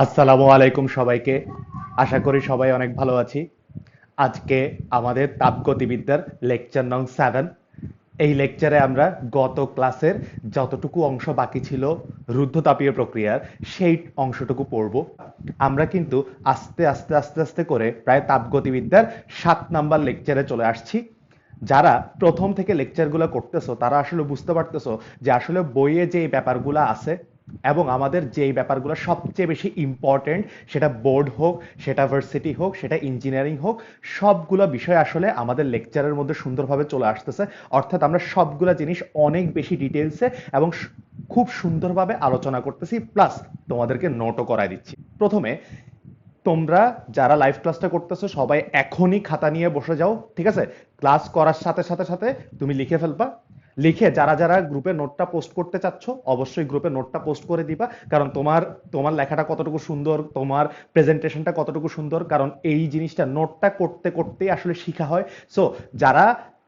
আসসালামু আলাইকুম সবাইকে। আশা করি সবাই অনেক ভালো আছি। আজকে আমাদের তাপগতিবিদ্যার লেকচার নং 7। এই লেকচারে আমরা গত ক্লাসের যতটুকু অংশ বাকি ছিল রুদ্ধতাপীয় প্রক্রিয়ার সেই অংশটুকু পড়ব। আমরা কিন্তু আস্তে আস্তে আস্তে আস্তে করে প্রায় তাপগতিবিদ্যার 7 নাম্বার লেকচারে চলে আসছি। যারা প্রথম থেকে লেকচারগুলো করতেছো তারা আসলে বুঝতে পারতেছো যে আসলে বইয়ে যে ব্যাপারগুলো আছে এবং আমাদের যেই ব্যাপারগুলো সবচেয়ে বেশি ইম্পর্টেন্ট, সেটা বোর্ড হোক, সেটা ভার্সিটি হোক, সেটা ইঞ্জিনিয়ারিং হোক, সবগুলো বিষয় আসলে আমাদের লেকচারের মধ্যে সুন্দরভাবে চলে আসতেছে। অর্থাৎ আমরা সবগুলো জিনিস অনেক বেশি ডিটেলসে এবং খুব সুন্দরভাবে আলোচনা করতেছি, প্লাস তোমাদেরকে নোটও করায় দিচ্ছি। প্রথমে তোমরা যারা লাইভ ক্লাসটা করতেছো সবাই এখনই খাতা নিয়ে বসে যাও, ঠিক আছে? ক্লাস করার সাথে সাথে সাথে তুমি লিখে ফেলবা। লিখে যারা যারা গ্রুপে নোটটা পোস্ট করতে চাচ্ছ অবশ্যই গ্রুপে নোটটা পোস্ট করে দিবা, কারণ তোমার তোমার লেখাটা কতটুকু সুন্দর, তোমার প্রেজেন্টেশনটা কতটুকু সুন্দর, কারণ এই জিনিসটা নোটটা করতে করতেই আসলে শিখা হয়। সো যারা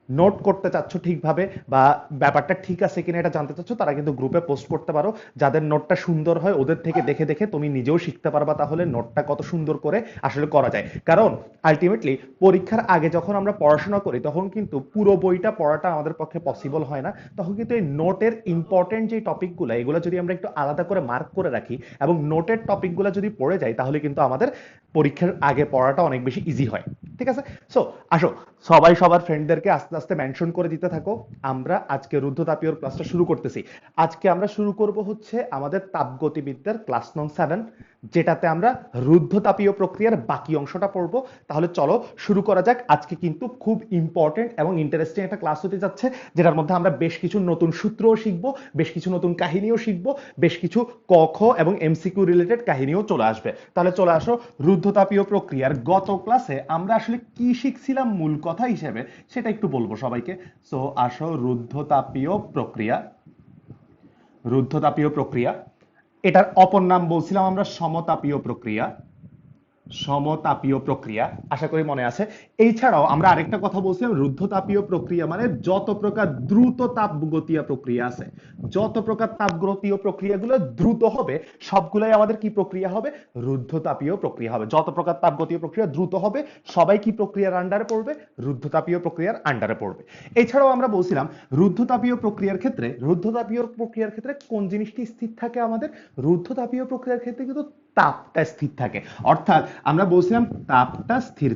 নোট করতে চাচ্ছ ঠিকভাবে বা ব্যাপারটা ঠিক আছে কিনা এটা জানতে চাচ্ছ, তারা কিন্তু গ্রুপে পোস্ট করতে পারো। যাদের নোটটা সুন্দর হয় ওদের থেকে দেখে দেখে তুমি নিজেও শিখতে পারবা তাহলে নোটটা কত সুন্দর করে আসলে করা যায়। কারণ আলটিমেটলি পরীক্ষার আগে যখন আমরা পড়াশোনা করি তখন কিন্তু পুরো বইটা পড়াটা আমাদের পক্ষে পসিবল হয় না। তখন কিন্তু এই নোটের ইম্পর্টেন্ট যে টপিকগুলো এগুলো যদি আমরা একটু আলাদা করে মার্ক করে রাখি এবং নোটের টপিকগুলো যদি পড়ে যাই তাহলে কিন্তু আমাদের পরীক্ষার আগে পড়াটা অনেক বেশি ইজি হয়। ঠিক আছে? সো আসো, সবাই সবার ফ্রেন্ডদেরকে আস্তে আস্তে মেনশন করে দিতে থাকো। আমরা আজকে রুদ্ধতাপীয় ক্লাসটা শুরু করতেছি। আজকে আমরা শুরু করব হচ্ছে আমাদের তাপগতিবিদ্যার ক্লাস নং 7, যেটাতে আমরা রুদ্ধতাপীয় প্রক্রিয়ার বাকি অংশটা পড়ব। তাহলে চলো শুরু করা যাক। আজকে কিন্তু খুব ইম্পর্টেন্ট এবং ইন্টারেস্টিং একটা ক্লাস হতে যাচ্ছে, যেটার মধ্যে আমরা বেশ কিছু নতুন সূত্রও শিখব, বেশ কিছু নতুন কাহিনীও শিখব, বেশ কিছু ক খ এবং এমসিকিউ রিলেটেড কাহিনীও চলে আসবে। তাহলে চলে আসো, রুদ্ধতাপীয় প্রক্রিয়ার গত ক্লাসে আমরা আসলে কি শিখছিলাম মূল কথা হিসেবে সেটা একটু বলবো সবাইকে। সো আসো, রুদ্ধতাপীয় প্রক্রিয়া এটার অপর নাম বলছিলাম আমরা সমতাপীয় প্রক্রিয়া। সমতাপীয় প্রক্রিয়া আশা করি মনে আছে। এছাড়াও আমরা আরেকটা কথা বলছিলাম, রুদ্ধতাপীয় প্রক্রিয়া মানে যত প্রকার দ্রুত তাপগতীয় প্রক্রিয়া আছে, যত প্রকার তাপগতীয় প্রক্রিয়াগুলো দ্রুত হবে সবগুলাই আমাদের কি প্রক্রিয়া হবে? রুদ্ধতাপীয় প্রক্রিয়া হবে। যত প্রকার তাপগতীয় প্রক্রিয়া দ্রুত হবে সবাই কি প্রক্রিয়ার আন্ডারে পড়বে? রুদ্ধতাপীয় প্রক্রিয়ার আন্ডারে পড়বে। এছাড়াও আমরা বলছিলাম রুদ্ধতাপীয় প্রক্রিয়ার ক্ষেত্রে কোন জিনিসটি স্থির থাকে আমাদের? রুদ্ধতাপীয় প্রক্রিয়ার ক্ষেত্রে কিন্তু তাপটা স্থির থাকে। অর্থাৎ আমরা বলছিলাম তাপটা স্থির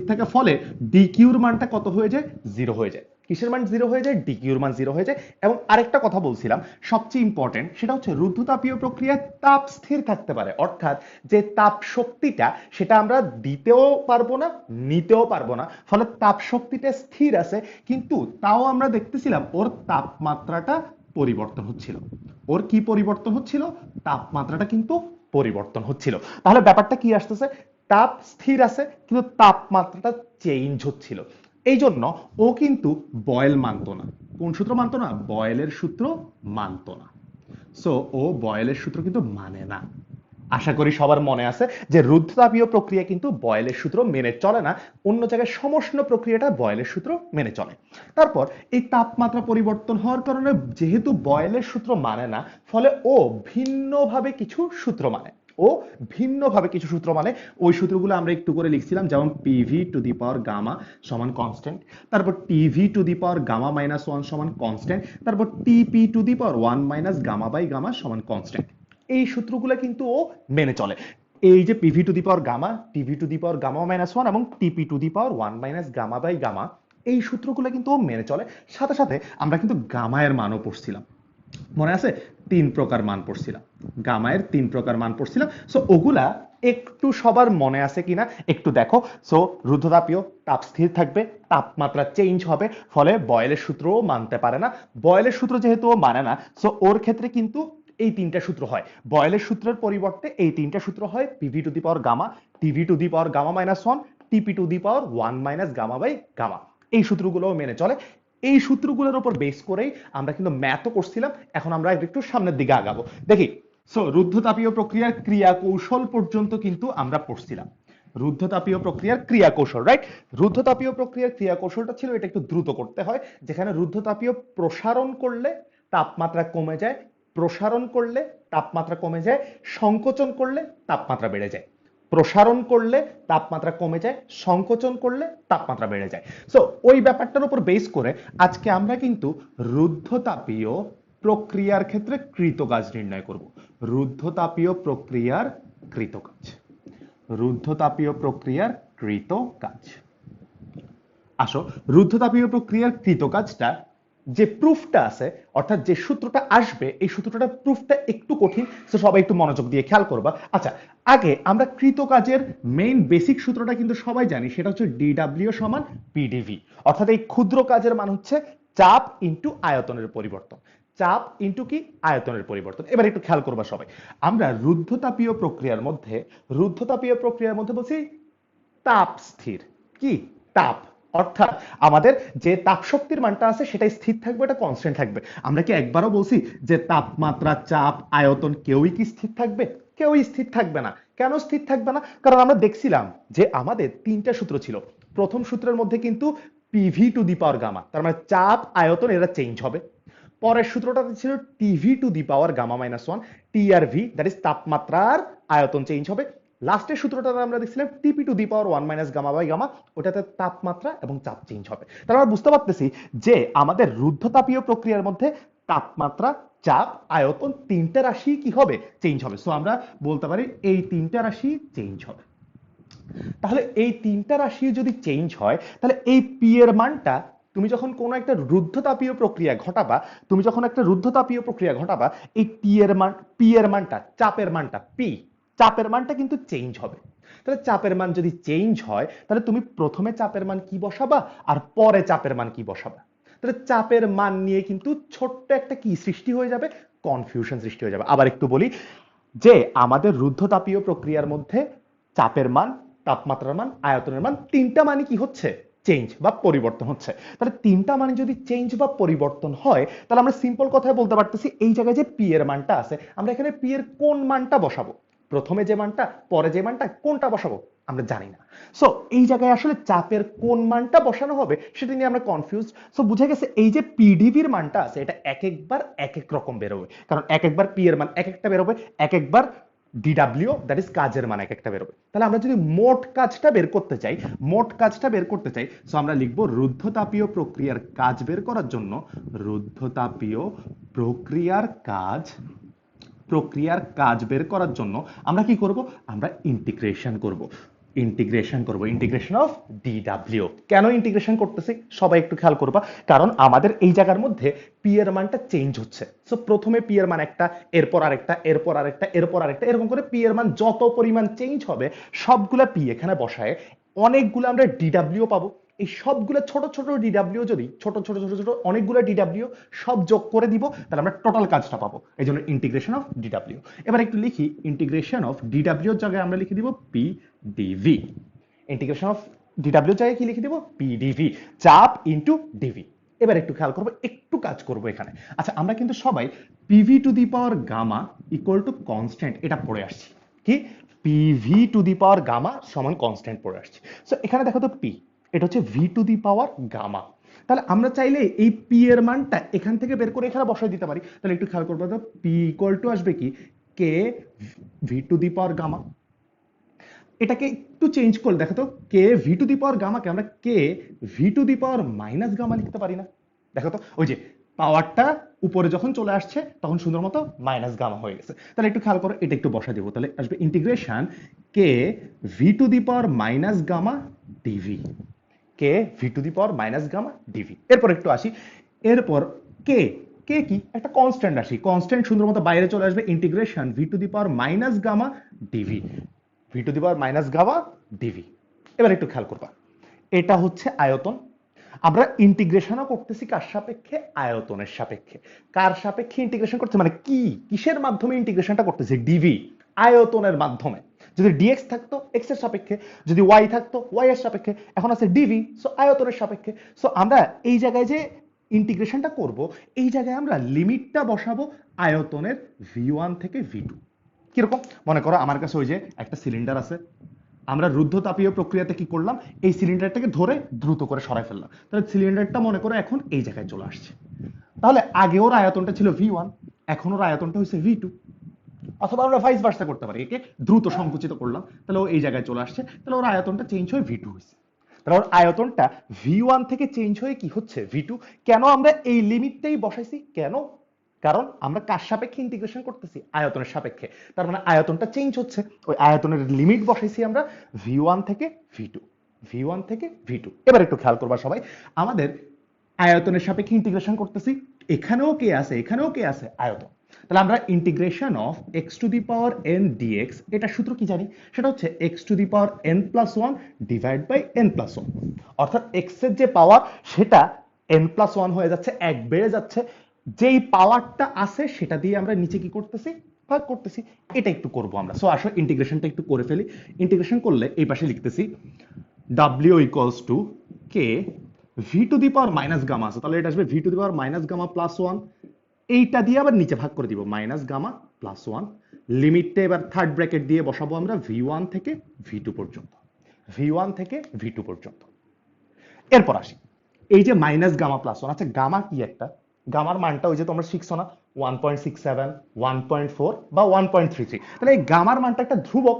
থাকে ফলে ডিকিউর মানটা কত হয়ে যায়? জিরো হয়ে যায়। কিসের মান জিরো হয়ে যায়? ডিকিউর মান জিরো হয়ে যায়। এবং আরেকটা কথা বলছিলাম সবচেয়ে ইম্পর্টেন্ট, সেটা হচ্ছে রুদ্ধতাপীয় প্রক্রিয়ায় তাপ স্থির থাকতে পারে। অর্থাৎ যে তাপ শক্তিটা সেটা আমরা দিতেও পারবো না, নিতেও পারবো না, ফলে তাপ শক্তিটা স্থির আছে, কিন্তু তাও আমরা দেখতেছিলাম ওর তাপমাত্রাটা পরিবর্তন হচ্ছিল। ওর কি পরিবর্তন হচ্ছিল? তাপমাত্রাটা কিন্তু পরিবর্তন হচ্ছিল। তাহলে ব্যাপারটা কি আসতেছে? তাপ স্থির আছে কিন্তু তাপমাত্রাটা চেঞ্জ হচ্ছিল। এই জন্য ও কিন্তু বয়েল মানতো না। কোন সূত্র মানতো না? বয়েলের সূত্র মানতো না। সো ও বয়েলের সূত্র কিন্তু মানে না। আশা করি সবার মনে আছে যে রুদ্ধতাপীয় প্রক্রিয়া কিন্তু বয়েলের সূত্র মেনে চলে না, অন্য জায়গায় সমষ্ণ প্রক্রিয়াটা বয়েলের সূত্র মেনে চলে। তারপর এই তাপমাত্রা পরিবর্তন হওয়ার কারণে যেহেতু বয়েলের সূত্র মানে না, ফলে ও ভিন্নভাবে কিছু সূত্র মানে। ও ভিন্নভাবে কিছু সূত্র মানে। ওই সূত্রগুলো আমরা একটু করে লিখছিলাম, যেমন PV to the power gamma সমান কনস্ট্যান্ট, তারপর TV to the power gamma minus one সমান কনস্ট্যান্ট, তারপর TP to the power one minus gamma by gamma সমান কনস্ট্যান্ট। এই সূত্রগুলো কিন্তু ও মেনে চলে। এই যে PV to the power gamma, TV to the power gamma minus one এবং TP to the power one minus gamma by gamma, এই সূত্রগুলো কিন্তু ও মেনে চলে। সাথে সাথে আমরা কিন্তু গামায়ের মানও পড়ছিলাম, মনে আছে? 3 প্রকার মান পড়ছিলাম, গামায়ের 3 প্রকার মান পড়ছিলাম। সো ওগুলা একটু সবার মনে আছে কিনা একটু দেখো। সো রুদ্ধতাপীয় তাপ স্থির থাকবে, তাপমাত্রা চেঞ্জ হবে, ফলে বয়েলের সূত্রও মানতে পারে না। বয়েলের সূত্র যেহেতু ও মানে না, সো ওর ক্ষেত্রে কিন্তু এই 3টা সূত্র হয়। বয়েলের সূত্রের পরিবর্তে এই 3টা সূত্র হয়, PV to the power gamma, TV to the power gamma minus one, TP to the power one minus gamma by gamma. এই সূত্রগুলোও মেনে চলে। এই সূত্রগুলোর উপর বেস করেই আমরা কিন্তু ম্যাথও করছিলাম। এখন আমরা একটু সামনের দিকে আগাবো, দেখি। সো রুদ্ধতাপীয় প্রক্রিয়ার ক্রিয়া কৌশল পর্যন্ত কিন্তু আমরা পড়ছিলাম। রুদ্ধতাপীয় প্রক্রিয়ার ক্রিয়া কৌশল, রাইট? রুদ্ধতাপীয় প্রক্রিয়ার ক্রিয়া কৌশলটা ছিল এটা একটু দ্রুত করতে হয়, যেখানে রুদ্ধতাপীয় প্রসারণ করলে তাপমাত্রা কমে যায়, প্রসারণ করলে তাপমাত্রা কমে যায়, সংকোচন করলে তাপমাত্রা বেড়ে যায়। প্রসারণ করলে তাপমাত্রা কমে যায়, সংকোচন করলে তাপমাত্রা বেড়ে যায়। সো ওই ব্যাপারটার উপর বেস করে আজকে আমরা কিন্তু রুদ্ধতাপীয় প্রক্রিয়ার ক্ষেত্রে কৃতকাজ নির্ণয় করব। রুদ্ধতাপীয় প্রক্রিয়ার কৃতকাজ, রুদ্ধতাপীয় প্রক্রিয়ার কৃতকাজ। আসো, রুদ্ধতাপীয় প্রক্রিয়ার কৃতকাজটা যে প্রুফটা আছে, অর্থাৎ যে সূত্রটা আসবে, এই সূত্রটা প্রুফটা একটু কঠিন, তো সবাই একটু মনোযোগ দিয়ে খেয়াল করবা। আচ্ছা, আগে আমরা কৃতকাজের মেইন বেসিক সূত্রটা কিন্তু সবাই জানি, সেটা হচ্ছে ডিডব্লিউ সমান পিডিভি। অর্থাৎ এই ক্ষুদ্র কাজের মান হচ্ছে চাপ ইনটু আয়তনের পরিবর্তন। চাপ ইনটু কি? আয়তনের পরিবর্তন। এবার একটু খেয়াল করবা সবাই, আমরা রুদ্ধতাপীয় প্রক্রিয়ার মধ্যে বলছি তাপ স্থির। কি? তাপ। অর্থাৎ আমাদের যে তাপ শক্তির মানটা আছে সেটাই স্থির থাকবে, এটা কনস্ট্যান্ট থাকবে। আমরা কি একবারও বলছি যে তাপমাত্রা, চাপ, আয়তন কেউই কি স্থির থাকবে? কেউই স্থির থাকবে না। কেন স্থির থাকবে না? কারণ আমরা দেখছিলাম যে আমাদের তিনটা সূত্র ছিল। প্রথম সূত্রের মধ্যে কিন্তু PV to the power gamma, তার মানে চাপ, আয়তন এরা চেঞ্জ হবে। পরের সূত্রটাতে ছিল TV to the power gamma minus one, T আর ভি, দ্যাট ইজ তাপমাত্রার আয়তন চেঞ্জ হবে। লাস্টের সূত্রটাতে আমরা দেখছিলাম TP to the power one minus gamma by gamma, ওটাতে তাপমাত্রা এবং চাপ চেঞ্জ হবে। তাহলে আমরা বুঝতে পারতেছি যে আমাদের রুদ্ধতাপীয় প্রক্রিয়ার মধ্যে তাপমাত্রা, চাপ, আয়তন তিনটা রাশি কি হবে? চেঞ্জ হবে। সো আমরা বলতে পারি এই তিনটা রাশি চেঞ্জ হবে। তাহলে এই তিনটা রাশি যদি চেঞ্জ হয়, তাহলে এই পি এর মানটা তুমি যখন কোনো একটা রুদ্ধতাপীয় প্রক্রিয়া ঘটাবা, এই পি এর মানটা, চাপের মানটা কিন্তু চেঞ্জ হবে। তাহলে চাপের মান যদি চেঞ্জ হয়, তাহলে তুমি প্রথমে চাপের মান কি বসাবা আর পরে চাপের মান কি বসাবা? তাহলে চাপের মান নিয়ে কিন্তু ছোট্ট একটা কি সৃষ্টি হয়ে যাবে? কনফিউশন সৃষ্টি হয়ে যাবে। আবার একটু বলি যে আমাদের রুদ্ধতাপীয় প্রক্রিয়ার মধ্যে চাপের মান, তাপমাত্রার মান, আয়তনের মান তিনটা মানে কি হচ্ছে? চেঞ্জ বা পরিবর্তন হচ্ছে। তাহলে তিনটা মানে যদি চেঞ্জ বা পরিবর্তন হয়, তাহলে আমরা সিম্পল কথায় বলতে পারতেছি এই জায়গায় যে পি এর মানটা আছে, আমরা এখানে পি এর কোন মানটা বসাবো? প্রথমে যে মানটা, পরে যে মানটা, কোনটা বসাবো আমরা জানি না। সো এই জায়গায় আসলে চাপের কোন মানটা বসানো হবে সেটা নিয়ে আমরা কনফিউজ। সো বুঝে গেছে এই যে পিডিভির মানটা আছে এটা এক একবার এক এক রকম বেরোবে, কারণ এক একবার পি এর মান এক একটা বেরোবে, এক একবার ডিডব্লিউ দ্যাট ইজ কাজের মান এক একটা বেরোবে। তাহলে আমরা যদি মোট কাজটা বের করতে চাই, সো আমরা লিখবো রুদ্ধতাপীয় প্রক্রিয়ার কাজ বের করার জন্য, রুদ্ধতাপীয় প্রক্রিয়ার কাজ বের করার জন্য আমরা কি করব? আমরা ইন্টিগ্রেশন করব। Integration of DW. কেন ইন্টিগ্রেশন করতেছি সবাই একটু খেয়াল করবা, কারণ আমাদের এই জায়গার মধ্যে পি এর মানটা চেঞ্জ হচ্ছে। সো প্রথমে পি এর মান একটা, এরপর আরেকটা, এরপর আরেকটা, এরপর আরেকটা, এরকম করে পি এর মান যত পরিমাণ চেঞ্জ হবে সবগুলা পি এখানে বসায় অনেকগুলো আমরা ডিডব্লিউ পাবো। এই সবগুলো ছোট ছোট ডিডব্লিউ যদি ছোট অনেকগুলো ডিডব্লিউ সব যোগ করে দিব, তাহলে আমরা টোটাল কাজটা পাবো। এই জন্য ইন্টিগ্রেশন অফ ডিডব্লিউ। এবার একটু লিখি, ইন্টিগ্রেশন অফ ডিডব্লিউ এর জায়গায় আমরা লিখে দিব পিডিভি। ইন্টিগ্রেশন অফ ডিডব্লিউ জায়গায় কি লিখে দিব? পিডিভি, চাপ ইনটু ডিভি। এবার একটু খেয়াল করবো, একটু কাজ করবো এখানে। আচ্ছা, আমরা কিন্তু সবাই PV to the power gamma equal to constant এটা পড়ে আসছি। কি? PV to the power gamma সমান কনস্ট্যান্ট পড়ে আসছি। সো এখানে দেখো তো পি, এটা হচ্ছে V to the power gamma. তাহলে আমরা চাইলে এই পি এর মানটা এখান থেকে বের করে এখানে বসাই দিতে পারি। তাহলে একটু খেয়াল করবো তো, পি ইকুয়াল টু আসবে কি? K V to the power gamma. এটাকে একটু চেঞ্জ করে দেখো তো, কে ভি টু দি পাওয়ার গামাকে আমরা K V to the power minus gamma লিখতে পারি না? দেখো তো, ওই যে পাওয়ারটা উপরে যখন চলে আসছে তখন সুন্দর মতো মাইনাস গামা হয়ে গেছে। তাহলে একটু খেয়াল করো, এটা একটু বসা দেবো। তাহলে আসবে integration K V to the power minus gamma DV, K V to the power minus gamma DV. এরপর একটু আসি, এরপর কে কে কি? একটা কনস্ট্যান্ট রাশি, কনস্ট্যান্ট সুন্দর মতো বাইরে চলে আসবে, integration V to the power minus gamma DV, V to the power minus gamma DV. এবার একটু খেয়াল করবা, এটা হচ্ছে আয়তন। আমরা ইন্টিগ্রেশনও করতেছি কার সাপেক্ষে? আয়তনের সাপেক্ষে। কার সাপেক্ষে ইন্টিগ্রেশন করছে মানে কি? কিসের মাধ্যমে ইন্টিগ্রেশনটা করতেছি? ডিভি, আয়তনের মাধ্যমে। যদি ডিএক্স থাকতো এক্স এর সাপেক্ষে, যদি ওয়াই থাকতো ওয়াই এর সাপেক্ষে, এখন আছে ডিভি, সো আয়তনের সাপেক্ষে। সো আমরা এই জায়গায় যে ইন্টিগ্রেশনটা করব, এই জায়গায় আমরা লিমিটটা বসাবো আয়তনের ভি1 থেকে ভি2। কিরকম? মনে করো আমার কাছে ওই যে একটা সিলিন্ডার আছে, আমরা রুদ্ধতাপীয় প্রক্রিয়াতে কি করলাম? এই সিলিন্ডারটাকে ধরে দ্রুত করে সরাই ফেললাম। তাহলে সিলিন্ডারটা মনে করো এখন এই জায়গায় চলে আসছে। তাহলে আগে ওর আয়তনটা ছিল ভি1, এখন ওর আয়তনটা হচ্ছে ভি টু। অথবা আমরা ভাইস ভার্সা করতে পারি, একে দ্রুত সংকুচিত করলাম, তাহলে ও এই জায়গায় চলে আসছে, তাহলে ওর আয়তনটা চেঞ্জ হয়ে ভি টু হয়েছে। তাহলে ওর আয়তনটা ভি ওয়ান থেকে চেঞ্জ হয়ে কি হচ্ছে ভি টু। কেন আমরা এই লিমিটটাই বসাইছি, কেন? কারণ আমরা কার সাপেক্ষে ইন্টিগ্রেশন করতেছি, আয়তনের সাপেক্ষে। তার মানে আয়তনটা চেঞ্জ হচ্ছে, ওই আয়তনের লিমিট বসাইছি আমরা ভি ওয়ান থেকে ভি টু, ভি ওয়ান থেকে ভি টু। এবার একটু খেয়াল করবা সবাই, আমাদের আয়তনের সাপেক্ষে ইন্টিগ্রেশন করতেছি, এখানেও কে আছে, এখানেও কে আছে, আয়তন। তাহলে আমরা integration of X to the power N DX, এটা সূত্র কি জানি, সেটা হচ্ছে X to the power N plus one divide by N plus one. অর্থাৎ এক্স এর যে পাওয়ার সেটা এন প্লাস ওয়ান হয়ে যাচ্ছে, এক বেড়ে যাচ্ছে, যেই পাওয়ারটা আছে সেটা দিয়ে আমরা নিচে কি করতেছি, ভাগ করতেছি। এটা একটু করব আমরা। সো আসলে ইন্টিগ্রেশনটা একটু করে ফেলি। ইন্টিগ্রেশন করলে এই পাশে লিখতেছি w equals to K V to the power minus gamma আছে, তাহলে এটা আসবে V to the power minus gamma plus one. এইটা দিয়ে আবার নিচে ভাগ করে দিব মাইনাস গামা প্লাস ওয়ান। লিমিটটা এবার থার্ড ব্র্যাকেট দিয়ে বসাবো আমরা ভি ওয়ান থেকে ভি টু পর্যন্ত, ভি ওয়ান থেকে ভি টু পর্যন্ত। এরপর আসি এই যে মাইনাস গামা প্লাস ওয়ান, আচ্ছা গামা কি একটা, গামার মানটা ওই যে তোমরা শিখছো না 1.67, 1.4 বা 1.33। তাহলে এই গামার মানটা একটা ধ্রুবক,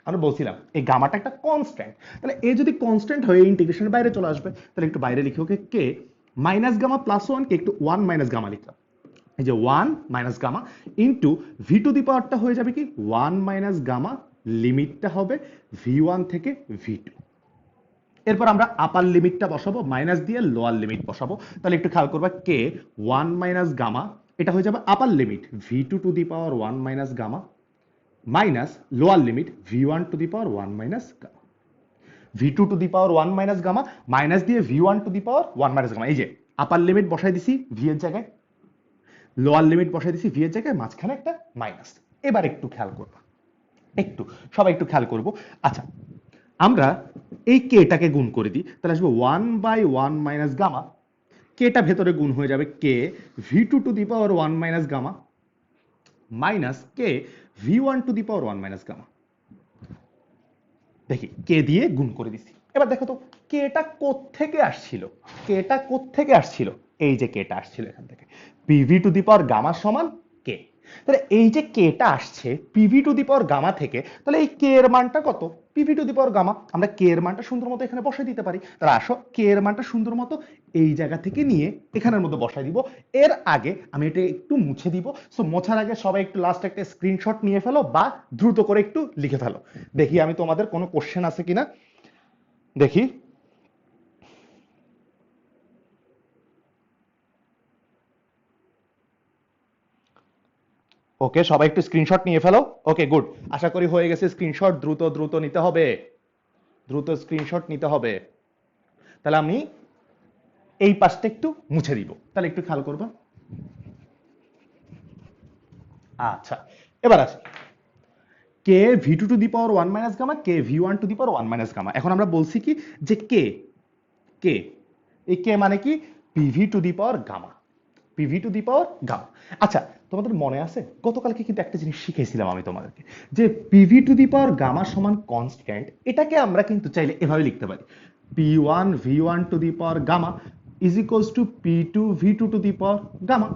আমরা বলছিলাম এই গামাটা একটা কনস্ট্যান্ট। তাহলে এই যদি কনস্ট্যান্ট হয়ে ইন্টিগ্রেশনের বাইরে চলে আসবে, তাহলে একটু বাইরে লিখি ওকে K minus gamma plus one কে একটু ওয়ান মাইনাস গামা লিখলাম, এই যে one minus gamma into V to the পাওয়ারটা হয়ে যাবে কি ওয়ান মাইনাস গামা, লিমিটটা হবে ভি ওয়ান থেকে ভি টু। এরপর আমরা আপার লিমিটটা বসাবো, মাইনাস দিয়ে লোয়ার লিমিট বসাবো। তাহলে একটু খেয়াল করবা কে ওয়ান মাইনাস গামা, এটা হয়ে যাবে upper limit V two to the power one minus gamma, minus lower limit V one to the power one minus gamma. V two to the power one minus gamma minus দিয়ে V one to the power one minus gamma. এই যে আপার limit বসাই দিছি V এর জায়গায়, lower limit বসাই দিছি V এর জায়গায়, মাঝখানে একটা মাইনাস। এবার একটু খেয়াল করবা, একটু সবাই একটু খেয়াল করবো। আচ্ছা আমরা এই কেটাকে গুণ করে দিই, তাহলে আসবে one by one minus gamma, কেটা ভেতরে গুণ হয়ে যাবে K V two to the power one minus gamma minus K V one to the power one minus gamma. দেখি কে দিয়ে গুণ করে দিছি। এবার দেখো তো কেটা কোত্থেকে আসছিল, কেটা কোত্থেকে আসছিল, এই যে কেটা আসছিল এখান থেকে, PV to the power gamma সমান কে। তাহলে এই যে কেটা আসছে PV to the power gamma থেকে, তাহলে এই কে এর মানটা কত, PV to the power gamma. আমরা কে এর মানটা সুন্দর মতো এখানে বসাই দিতে পারি। তাহলে আসো কে এর মানটা সুন্দর মতো এই জায়গা থেকে নিয়ে এখানের মধ্যে বসাই দিব। এর আগে আমি এটা একটু মুছে দিব। সো মোছার আগে সবাই একটু লাস্ট একটা স্ক্রিনশট নিয়ে ফেলো বা দ্রুত করে একটু লিখে ফেলো। দেখি আমি তোমাদের কোনো কোশ্চেন আছে কিনা দেখি। ওকে সবাই একটু স্ক্রিনশট নিয়ে ফেলো। ওকে গুড, আশা করি হয়ে গেছে স্ক্রিনশট। দ্রুত দ্রুত নিতে হবে, দ্রুত স্ক্রিনশট নিতে হবে। তাহলে আমি এই পাশটা একটু মুছে দিব, তাহলে একটু খেয়াল করবা। আচ্ছা এবার আসি K V two to the power one minus gamma, K V one to the power one minus gamma. এখন আমরা বলছি কি যে কে কে এই কে মানে কি PV to the power gamma, PV to the power gamma. আচ্ছা তোমাদের মনে আছে গতকালকে কিন্তু একটা জিনিস শিখেছিলাম আমি তোমাদেরকে, যে PV to the power gamma সমান কনস্ট্যান্ট। এটাকে আমরা কিন্তু চাইলে এভাবে লিখতে পারি P one V one to the power gamma is equals to P two V two to the power gamma.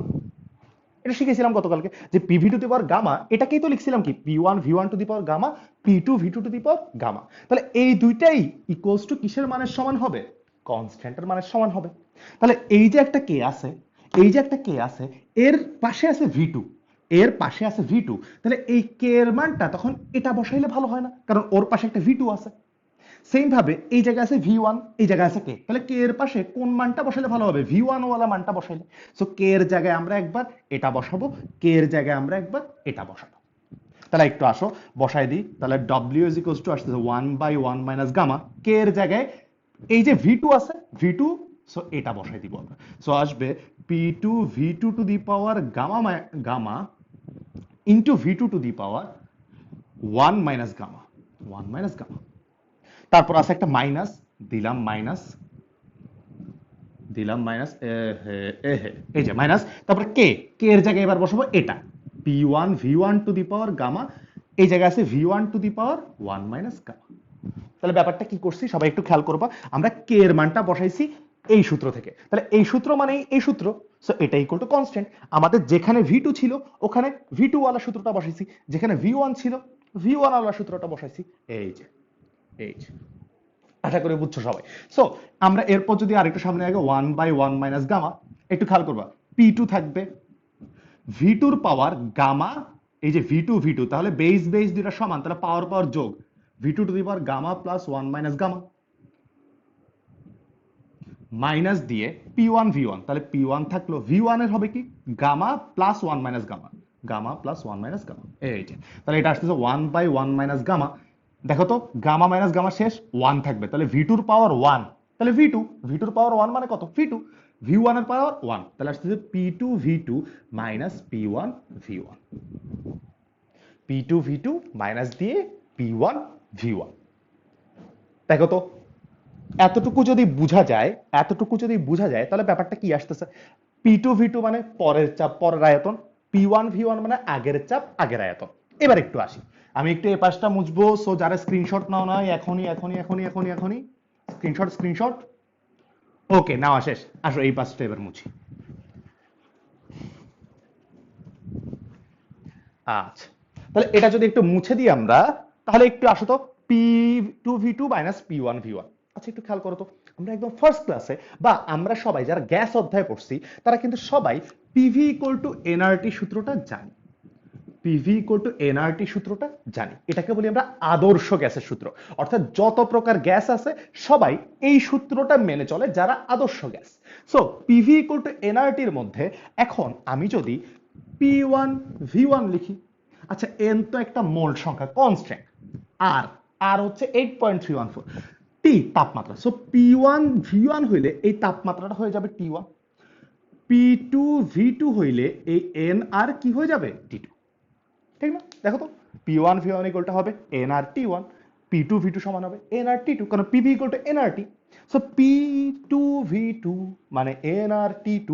এটা শিখেছিলাম গতকালকে যে PV to the power gamma, এটাকেই তো লিখছিলাম কি P one V one to the power gamma, P two V two to the power gamma. তাহলে এই দুইটাই ইকুয়ালস টু কিসের মানের সমান হবে, কনস্ট্যান্টের মানের সমান হবে। তাহলে এই যে একটা কে আছে, এই যে একটা কে আছে, এর পাশে আছে ভি টু, এর পাশে আছে ভি টু। তাহলে এই কে এর মানটা তখন এটা বসাইলে ভালো হয় না, কারণ ওর পাশে একটা ভি টু আছে। সেম ভাবে এই জায়গায় আছে ভি ওয়ান, এই জায়গায় আছে কে, তাহলে কে এর পাশে কোন মানটা বসালে ভালো হবে, ভি ওয়ান ওয়ালা মানটা বসাইলে। সো কে এর জায়গায় আমরা একবার এটা বসাবো, কে এর জায়গায় আমরা একবার এটা বসাবো। তাহলে একটু আসো বসাই দিই। তাহলে ডব্লিউ ইজ ইকুয়ালস টু আসতেছে one by one minus gamma, K এর জায়গায় এই যে ভি টু আছে ভি টু, সো এটা বসাই দিব আমরা। সো আসবে P two V two to the power gamma gamma into V two to the power one minus gamma, one minus gamma. তারপর আছে একটা মাইনাস, দিলাম মাইনাস, দিলাম মাইনাস, এই যে মাইনাস। তারপরে কে, কে এর জায়গায় এবার বসাবো এটা P one V one to the power gamma, এই জায়গায় আছে V one to the power one minus gamma. তাহলে ব্যাপারটা কি করছি সবাই একটু খেয়াল করবা, আমরা কে এর মানটা বসাইছি এই সূত্র থেকে। তাহলে এই সূত্র মানেই এই সূত্র, সো এটা ইকুয়াল টু কনস্ট্যান্ট। আমাদের যেখানে ভি2 ছিল ওখানে ভি2 ওয়ালা সূত্রটা বসাইছি, যেখানে ভি1 ছিল ভি1 ওয়ালা সূত্রটা বসাইছি। এই যে এই যে আশা করি বুঝছো সবাই। সো আমরা এরপর যদি আরেকটু সামনে আগে 1/1 মাইনাস গামা, একটু খেয়াল করবা পি2 থাকবে, ভি2 পাওয়ার গামা, এই যে ভি2 তাহলে বেস বেস দুইটা সমান, তাহলে পাওয়ার পাওয়ার যোগ, ভি2 to the power gamma plus 1 minus gamma minus দিয়ে পি1 ভি1, তাহলে পি1 থাকলো, ভি1 এর হবে কি gamma plus 1 minus gamma, gamma plus 1 minus gamma, এই যে তাহলে এটা আসতেছে 1/1 মাইনাস গামা। দেখো তো গামা মাইনাস গামা শেষ 1 থাকবে, তাহলে ভি2 পাওয়ার 1, তাহলে ভি2 পাওয়ার 1 মানে কত ভি2, ভি1 এর পাওয়ার 1, তাহলে আসতেছে P two V two minus P one V one, P two V two minus দিয়ে পি1 ভি1। দেখো তো এতটুকু যদি বোঝা যায়, তাহলে ব্যাপারটা কি আসতেছে, পি2 ভি2 মানে পরের চাপ পরের আয়তন, পি1 ভি1 মানে আগের চাপ আগের আয়তন। এবার একটু আসি, আমি একটু এই পাশটা মুছবো, সো যারা স্ক্রিনশট নাও না এখনই স্ক্রিনশট। ওকে নাও শেষ, আসো এই পাশটা এবার মুছি। আচ্ছা তাহলে এটা যদি একটু মুছে দিই আমরা, তাহলে একটু আসো তো পি2 ভি2 মাইনাস পি1 ভি1। আচ্ছা একটু খেয়াল করো তো, আমরা একদম ফার্স্ট ক্লাসে বা আমরা সবাই যারা গ্যাস অধ্যায় পড়ছি তারা কিন্তু সবাই পিভি ইকুয়াল টু এনআরটি সূত্রটা জানি, পিভি ইকুয়াল টু এনআরটি সূত্রটা জানি। এটাকে বলি আমরা আদর্শ গ্যাসের সূত্র, অর্থাৎ যত প্রকার গ্যাস আছে সবাই এই সূত্রটা মেনে চলে যারা আদর্শ gas. So PV equal to এনআরটির মধ্যে এখন আমি যদি পি1 ভি1 লিখি, আচ্ছা এন তো একটা মোল সংখ্যা কনস্ট্যান্ট, আর আর হচ্ছে 8.314, টি তাপমাত্রা, সো পি1 ভি1 হইলে এই তাপমাত্রাটা হয়ে যাবে টি1, পি2 ভি2 হইলে এই এন আর কি হয়ে যাবে টি2, ঠিক না? দেখো তো পি1 ভি1 ইকুয়ালটা হবে এন আর টি1, পি2 ভি2 সমান হবে এন আর টি2, কারণ PV equal to NRT. So P two V two মানে N R T two,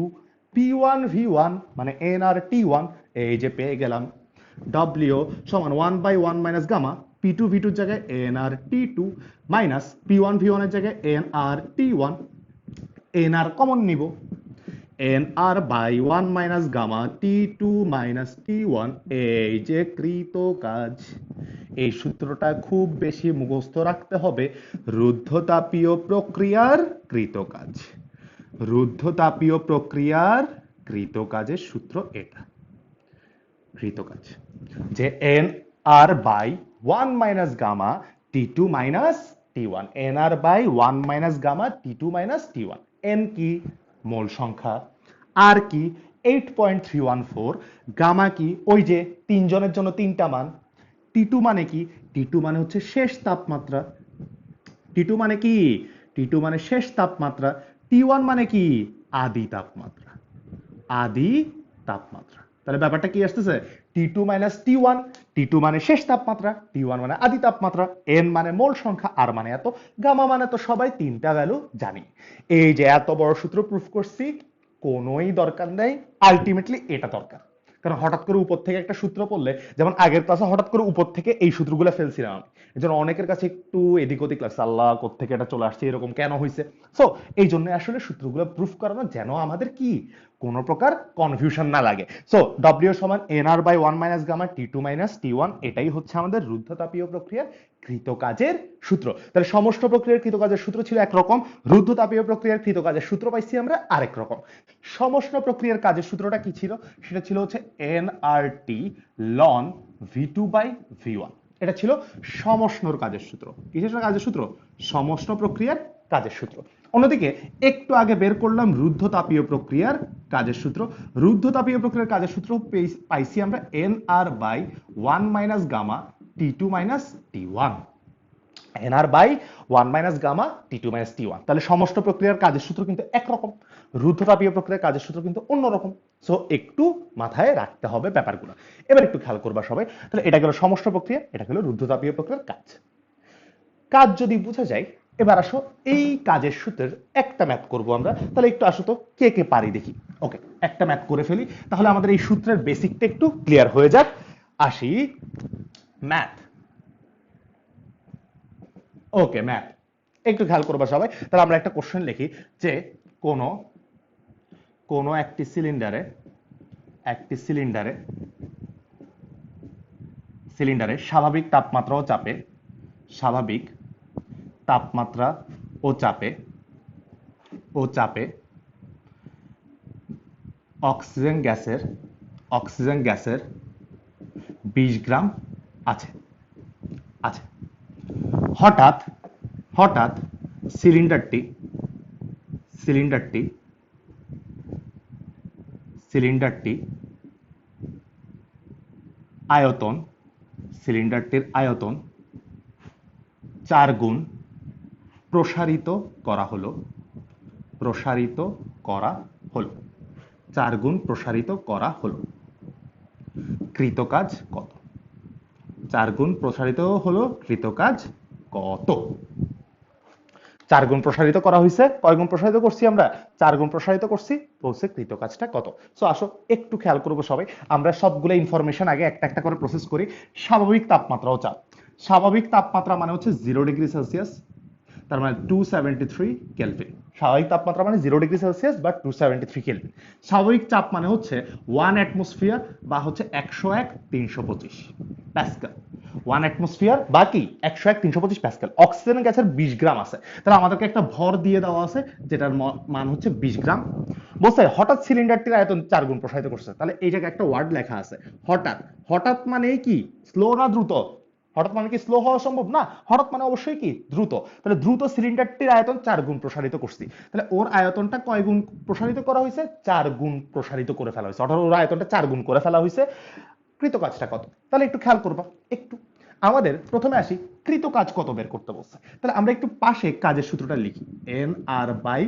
P one V one মানে এন আর টি1, এই যে পেয়ে গেলাম ডব্লিউ সমান 1/1 মাইনাস গামা, পি2 ভি2 এর জায়গায় N R T two minus P one V one এর জায়গায় N R T one, N R common নিব, N R by 1 minus gamma T two minus T one, এই যে কৃত কাজ। এই সূত্রটা খুব বেশি মুখস্থ রাখতে হবে, রুদ্ধতাপীয় প্রক্রিয়ার কৃত কাজ, রুদ্ধতাপীয় প্রক্রিয়ার কৃত কাজের সূত্র এটা, কৃত কাজ যে N R by 1 minus gamma T two minus T one, N R by 1 minus gamma T two minus T one, N কি মোল সংখ্যা, আর কি 8.314, গামা কি ওই যে তিনজনের জন্য তিনটা মান, টি2 মানে কি, টি2 মানে হচ্ছে শেষ তাপমাত্রা, টি2 মানে কি, টি2 মানে শেষ তাপমাত্রা, টি1 মানে কি আদি তাপমাত্রা, আদি তাপমাত্রা। তাহলে ব্যাপারটা কি আসতেছে, টি2 মাইনাস টি1, টি2 মানে শেষ তাপমাত্রা, টি1 মানে আদি তাপমাত্রা, এন মানে মোল সংখ্যা, আর মানে এত, গামা মানে তো সবাই তিনটা ভ্যালু জানি। এই যে এত বড় সূত্র প্রুফ করছি, কোনোই দরকার নেই, আলটিমেটলি এটা দরকার, কারণ হঠাৎ করে উপর থেকে একটা সূত্র পড়লে, যেমন আগের ক্লাসে হঠাৎ করে উপর থেকে এই সূত্রগুলো ফেলছিলাম আমি, এই জন্য অনেকের কাছে একটু এদিক ওদিক লাগছে, আল্লাহ কোত্থেকে এটা চলে আসছে, এরকম কেন হয়েছে। সো এই জন্য আসলে সূত্রগুলো প্রুফ করানো যেন আমাদের কি কোন প্রকার কনফিউশন না লাগে। সো ডব্লিউ সমান N R by 1 minus gamma T two minus T one, এটাই হচ্ছে আমাদের রুদ্ধতাপীয় প্রক্রিয়ার কৃত কাজের সূত্র। তাহলে সমষ্ট প্রক্রিয়ার কৃত কাজের সূত্র ছিল একরকম, রুদ্ধতাপীয় প্রক্রিয়ার কৃত কাজের সূত্র পাইছি আমরা আরেক রকম। সমষ্ট প্রক্রিয়ার কাজের সূত্রটা কি ছিল, সেটা ছিল হচ্ছে এন আর টি লন ভি2 বাই ভি1, এটা ছিল সমষ্ণর কাজের সূত্র। কিসের কাজের সূত্র, সমষ্ণ প্রক্রিয়ার কাজের সূত্র। অন্যদিকে একটু আগে বের করলাম রুদ্ধতাপীয় প্রক্রিয়ার কাজের সূত্র, রুদ্ধতাপীয় প্রক্রিয়ার কাজের সূত্র পাইছি আমরা N R by 1 minus gamma T two minus T one, N R by 1 minus gamma T two minus T one. তাহলে সমষ্ট প্রক্রিয়ার কাজের সূত্র কিন্তু একরকম, রুদ্ধতাপীয় প্রক্রিয়ার কাজের সূত্র কিন্তু অন্যরকম। সো একটু মাথায় রাখতে হবে ব্যাপারগুলো। এবার একটু খেয়াল করবা সবাই, তাহলে এটা গেল সমষ্ট প্রক্রিয়া, এটা গেল রুদ্ধতাপীয় প্রক্রিয়ার কাজ। কাজ যদি বোঝা যায়, এবার আসো এই কাজের সূত্রের একটা ম্যাথ করব আমরা, তাহলে একটু আসো তো কে কে পারি দেখি। ওকে একটা ম্যাথ করে ফেলি, তাহলে আমাদের এই সূত্রের বেসিকটা একটু ক্লিয়ার হয়ে যাক। আসি ম্যাথ। ওকে ম্যাথ একটু খেয়াল করবা সবাই, তাহলে আমরা একটা কোশ্চেন লিখি যে কোনো কোনো একটি সিলিন্ডারে স্বাভাবিক তাপমাত্রা ও চাপে অক্সিজেন গ্যাসের 20 গ্রাম আছে। হঠাৎ হঠাৎ সিলিন্ডারটির আয়তন 4 গুণ প্রসারিত করা হলো 4 গুণ প্রসারিত করা হলো। কৃতকাজ কত? 4 গুণ প্রসারিত হলো, কৃতকাজ কত? 4 গুণ প্রসারিত করা হয়েছে, কয় গুণ প্রসারিত করছি আমরা? 4 গুণ প্রসারিত করছি, বলছে কৃতকাজটা কত। সো আসো একটু খেয়াল করবো সবাই, আমরা সবগুলো ইনফরমেশন আগে একটা একটা করে প্রসেস করি। স্বাভাবিক তাপমাত্রা ও চাপ। স্বাভাবিক তাপমাত্রা মানে হচ্ছে 0 ডিগ্রি সেলসিয়াস, তার মানে 273 কেলভিন। স্বাভাবিক তাপমাত্রা মানে 0 ডিগ্রি সেলসিয়াস বা 273 কেলভিন। স্বাভাবিক চাপ মানে হচ্ছে 1 অ্যাটমসফিয়ার বা হচ্ছে 101 325 প্যাসকেল। 1 অ্যাটমসফিয়ার বা কি 101 325 প্যাসকেল। অক্সিজেন গ্যাসের 20 গ্রাম আছে, তাহলে আমাদেরকে একটা ভর দিয়ে দেওয়া আছে যেটার মান হচ্ছে 20 গ্রাম। বলছে হঠাৎ সিলিন্ডারটির আয়তন 4 গুণ প্রসারিত করছে, তাহলে এই জায়গায় একটা ওয়ার্ড লেখা আছে হঠাৎ। হঠাৎ মানে কি স্লো না দ্রুত? হঠাৎ মানে কি স্লো হওয়া সম্ভব না, হঠাৎ মানে অবশ্যই কি দ্রুত। তাহলে দ্রুত সিলিন্ডারটির আয়তন 4 গুণ প্রসারিত করছি, তাহলে ওর আয়তনটা কয় গুণ প্রসারিত করা হয়েছে? 4 গুণ প্রসারিত করে ফেলা হয়েছে, অর্থাৎ ওর আয়তনটা 4 গুণ করে ফেলা হয়েছে। কৃতকাজটা কত? তাহলে একটু খেয়াল করবা। একটু আমাদের প্রথমে আসি, কৃতকাজ কত বের করতে বলছে। তাহলে আমরা একটু পাশে কাজের সূত্রটা লিখি, N R by